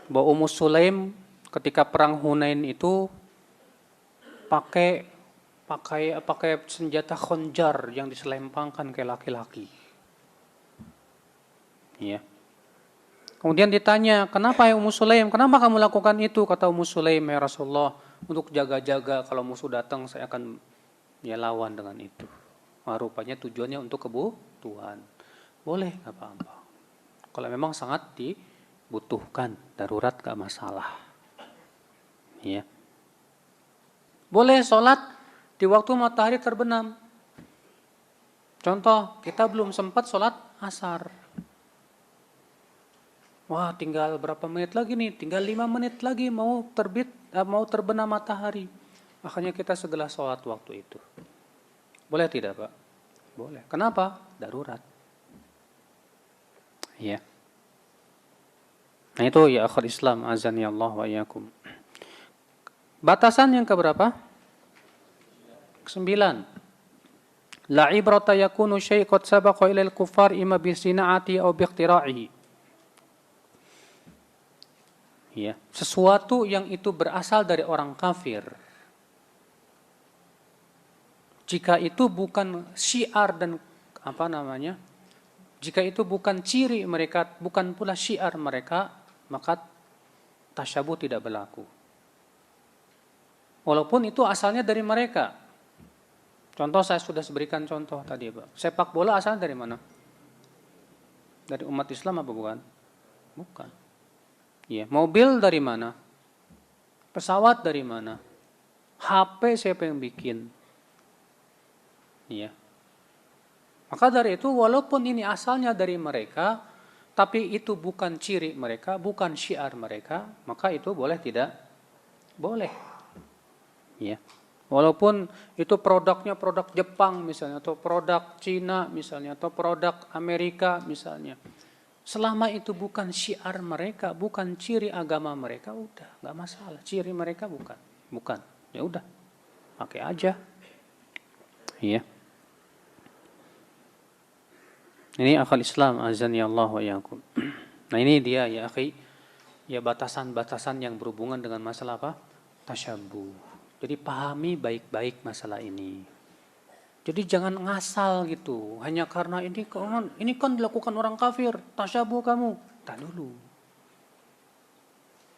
bahwa Ummu Sulaim ketika perang Hunain itu pakai senjata khonjar yang diselempangkan ke laki-laki, ya. Kemudian ditanya, kenapa ya Ummu Sulaim, kenapa kamu lakukan itu? Kata Ummu Sulaim, ya Rasulullah, untuk jaga-jaga kalau musuh datang saya akan ya lawan dengan itu. Rupanya tujuannya untuk kebutuhan. Boleh, nggak apa-apa. Kalau memang sangat dibutuhkan, darurat nggak masalah. Ya. Boleh sholat di waktu matahari terbenam. Contoh, kita belum sempat sholat asar. Wah, tinggal berapa menit lagi nih? Tinggal 5 menit lagi mau terbenam matahari. Makanya kita segera sholat waktu itu. Boleh tidak, Pak? Boleh. Kenapa? Darurat. Ya. Nah itu ya akhir Islam, azani Allah wa iyyakum. Batasan yang keberapa? 9. La ibrata yakunu syai' qad sabaqa ila al-kuffar imma bi sina'ati aw bi ikhtira'ihi. Ya, sesuatu yang itu berasal dari orang kafir, jika itu bukan syiar dan jika itu bukan ciri mereka, bukan pula syiar mereka, maka tasyabuh tidak berlaku. Walaupun itu asalnya dari mereka. Contoh saya sudah berikan contoh tadi, Pak. Sepak bola asalnya dari mana? Dari umat Islam apa bukan? Bukan. Ya, mobil dari mana? Pesawat dari mana? HP siapa yang bikin? Ya. Maka dari itu walaupun ini asalnya dari mereka, tapi itu bukan ciri mereka, bukan syiar mereka, maka itu boleh tidak? Boleh. Ya. Walaupun itu produknya produk Jepang misalnya, atau produk Cina misalnya, atau produk Amerika misalnya. Selama itu bukan syiar mereka, bukan ciri agama mereka, udah nggak masalah. Ciri mereka bukan, ya udah, pakai aja. Iya. Ini akal Islam, azani Allah wa iyyakum. Nah ini dia ya akhi, ya batasan-batasan yang berhubungan dengan masalah apa? Tasyabuh. Jadi pahami baik-baik masalah ini. Jadi jangan ngasal gitu, hanya karena ini kan dilakukan orang kafir, tasyabuh kamu. Tak dulu.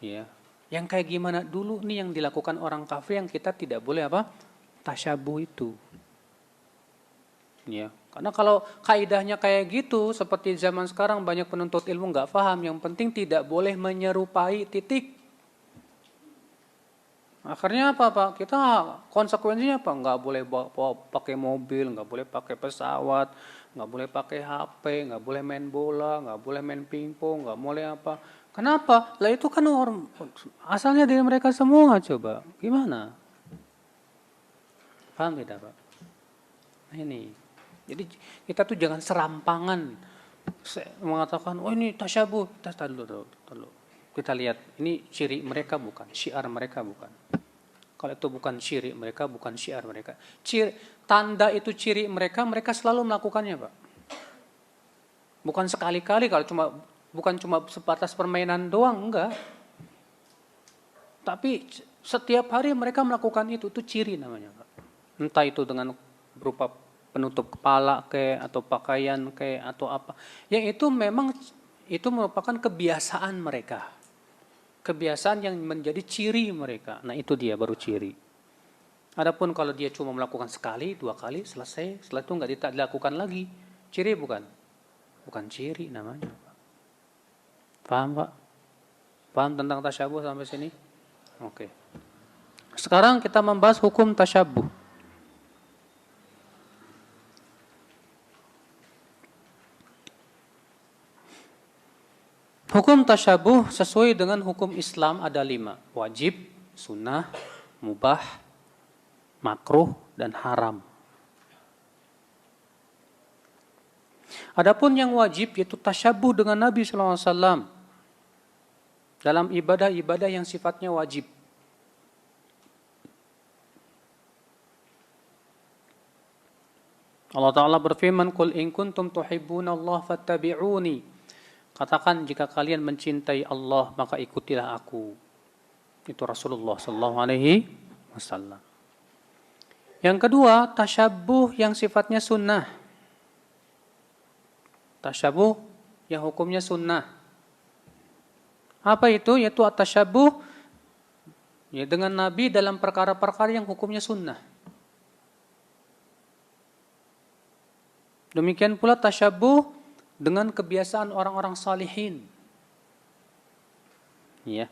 Ya. Yang kayak gimana dulu nih yang dilakukan orang kafir yang kita tidak boleh apa? Tasyabuh itu. Ya. Karena kalau kaidahnya kayak gitu, seperti zaman sekarang banyak penuntut ilmu nggak paham, yang penting tidak boleh menyerupai titik. Akhirnya apa Pak? Kita konsekuensinya apa? Nggak boleh pakai mobil, nggak boleh pakai pesawat, nggak boleh pakai HP, nggak boleh main bola, nggak boleh main pingpong, nggak boleh apa. Kenapa? Lah itu kan orang asalnya dari mereka semua, coba. Gimana? Paham tidak Pak? Nah, ini. Jadi kita tuh jangan serampangan mengatakan, oh ini tasyabuh. Kita dulu. Kita lihat, ini ciri mereka bukan, syiar mereka bukan. Kalau itu bukan ciri mereka, bukan syiar mereka. Tanda itu ciri mereka, mereka selalu melakukannya Pak. Bukan sekali-kali, kalau cuma Bukan cuma sebatas permainan doang, enggak. Tapi setiap hari mereka melakukan itu ciri namanya, Pak. Entah itu dengan berupa penutup kepala atau pakaian atau apa. Yang itu memang itu merupakan kebiasaan mereka. Kebiasaan yang menjadi ciri mereka. Nah, itu dia baru ciri. Adapun kalau dia cuma melakukan sekali, 2 kali, selesai, setelah itu tidak dilakukan lagi. Ciri bukan? Bukan ciri namanya, Pak. Paham, Pak? Paham tentang tasyabuh sampai sini? Oke. Sekarang kita membahas hukum tasyabuh. Hukum tasyabuh sesuai dengan hukum Islam ada 5. Wajib, sunnah, mubah, makruh, dan haram. Adapun yang wajib yaitu tasyabuh dengan Nabi SAW dalam ibadah-ibadah yang sifatnya wajib. Allah Ta'ala berfirman, "Qul in kuntum tuhibbunallaha fattabi'uni." Katakan jika kalian mencintai Allah maka ikutilah aku. Itu Rasulullah sallallahu alaihi wasallam. Yang kedua, tasyabuh yang sifatnya sunnah. Tasyabuh yang hukumnya sunnah. Apa itu? Yaitu at-tasyabuh ya dengan Nabi dalam perkara-perkara yang hukumnya sunnah. Demikian pula tasyabuh dengan kebiasaan orang-orang salihin. Ya.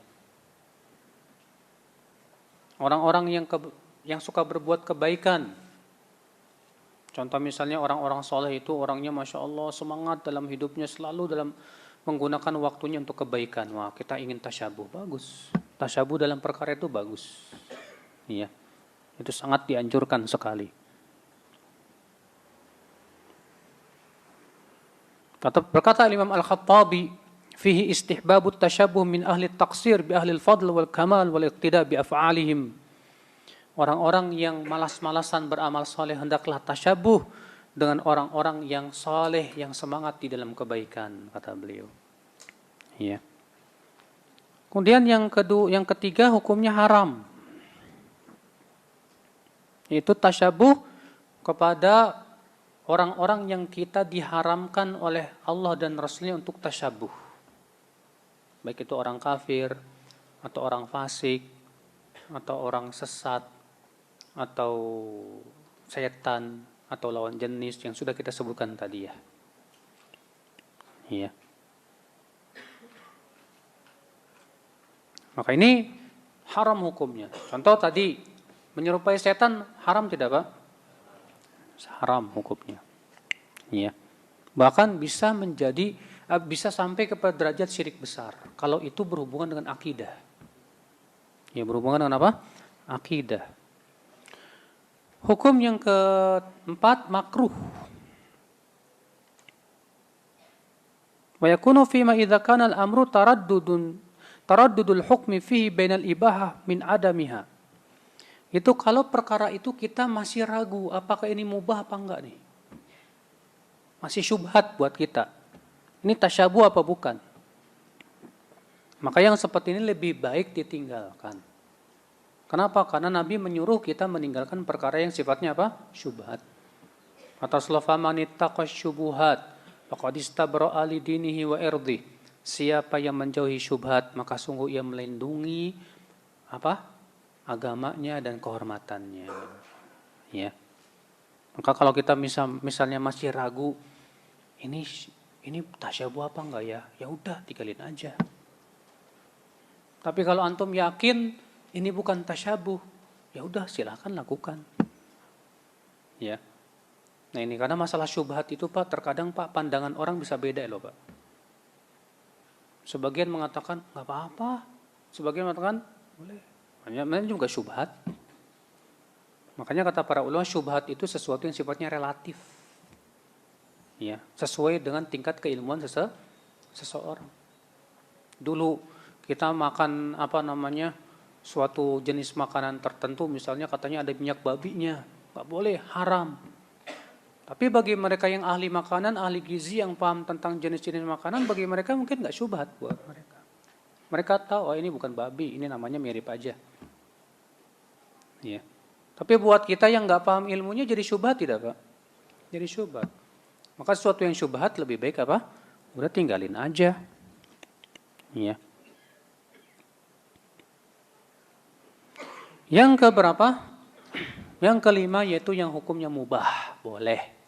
Orang-orang yang suka berbuat kebaikan. Contoh misalnya orang-orang soleh itu orangnya Masya Allah semangat dalam hidupnya, selalu dalam menggunakan waktunya untuk kebaikan. Wah, kita ingin tasyabuh, bagus. Tasyabuh dalam perkara itu bagus. Iya. Itu sangat dianjurkan sekali. Berkata Imam Al-Khattabi, fihi istihbabut tasyabuh min ahli taqsir bi ahli al-fadl wal kamal wal iqtida bi af'alihim. Orang-orang yang malas-malasan beramal soleh hendaklah tasyabuh dengan orang-orang yang soleh, yang semangat di dalam kebaikan, kata beliau. Ya. Kemudian yang ketiga hukumnya haram. Yaitu tasyabuh kepada orang-orang yang kita diharamkan oleh Allah dan Rasulnya untuk tasyabuh. Baik itu orang kafir, atau orang fasik, atau orang sesat, atau setan, atau lawan jenis yang sudah kita sebutkan tadi ya. Iya. Maka ini haram hukumnya. Contoh tadi, menyerupai setan haram tidak, Pak? Haram hukumnya. Ya. Bahkan bisa sampai kepada derajat syirik besar kalau itu berhubungan dengan akidah. Ya, berhubungan dengan apa? Akidah. Hukum yang keempat makruh. Wa yakunu fima idza kana al-amru taraddudul hukmi fihi bainal ibahah min adamiha. Itu kalau perkara itu kita masih ragu apakah ini mubah apa enggak nih. Masih syubhat buat kita. Ini tasyabuh apa bukan? Maka yang seperti ini lebih baik ditinggalkan. Kenapa? Karena Nabi menyuruh kita meninggalkan perkara yang sifatnya apa? Syubhat. Atas lafamanittaqas syubuhat faqad istabra'a li dinihi wa irdi. Siapa yang menjauhi syubhat maka sungguh ia melindungi apa? Agamanya dan kehormatannya. Ya. Maka kalau kita misalnya masih ragu, ini tasyabuh apa enggak ya? Ya udah, tinggalin aja. Tapi kalau antum yakin ini bukan tasyabuh, ya udah silakan lakukan. Ya. Nah ini karena masalah syubhat itu Pak, terkadang Pak pandangan orang bisa beda loh Pak. Sebagian mengatakan enggak apa-apa, sebagian mengatakan boleh. Makanya juga syubhat. Makanya kata para ulama syubhat itu sesuatu yang sifatnya relatif. Ya, sesuai dengan tingkat keilmuan seseorang. Dulu kita makan suatu jenis makanan tertentu misalnya katanya ada minyak babinya, enggak boleh, haram. Tapi bagi mereka yang ahli makanan, ahli gizi yang paham tentang jenis-jenis makanan, bagi mereka mungkin nggak syubhat buat mereka. Mereka tahu, oh ini bukan babi, ini namanya mirip aja. Ya. Tapi buat kita yang nggak paham ilmunya jadi syubhat tidak Pak? Jadi syubhat. Maka sesuatu yang syubhat lebih baik apa? Udah tinggalin aja. Ya. Yang keberapa? Yang kelima yaitu yang hukumnya mubah, boleh.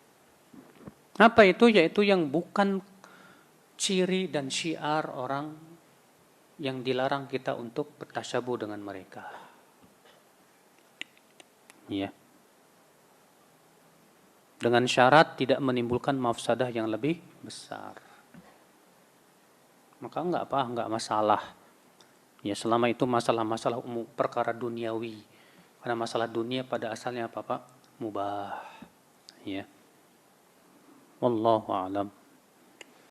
Apa itu? Yaitu yang bukan ciri dan syiar orang yang dilarang kita untuk bertasyabuh dengan mereka. Ya. Dengan syarat tidak menimbulkan mafsadah yang lebih besar. Maka enggak masalah. Ya, selama itu masalah-masalah umum, perkara duniawi. Karena masalah dunia pada asalnya apa Pak? Mubah. Ya. Wallahu a'lam.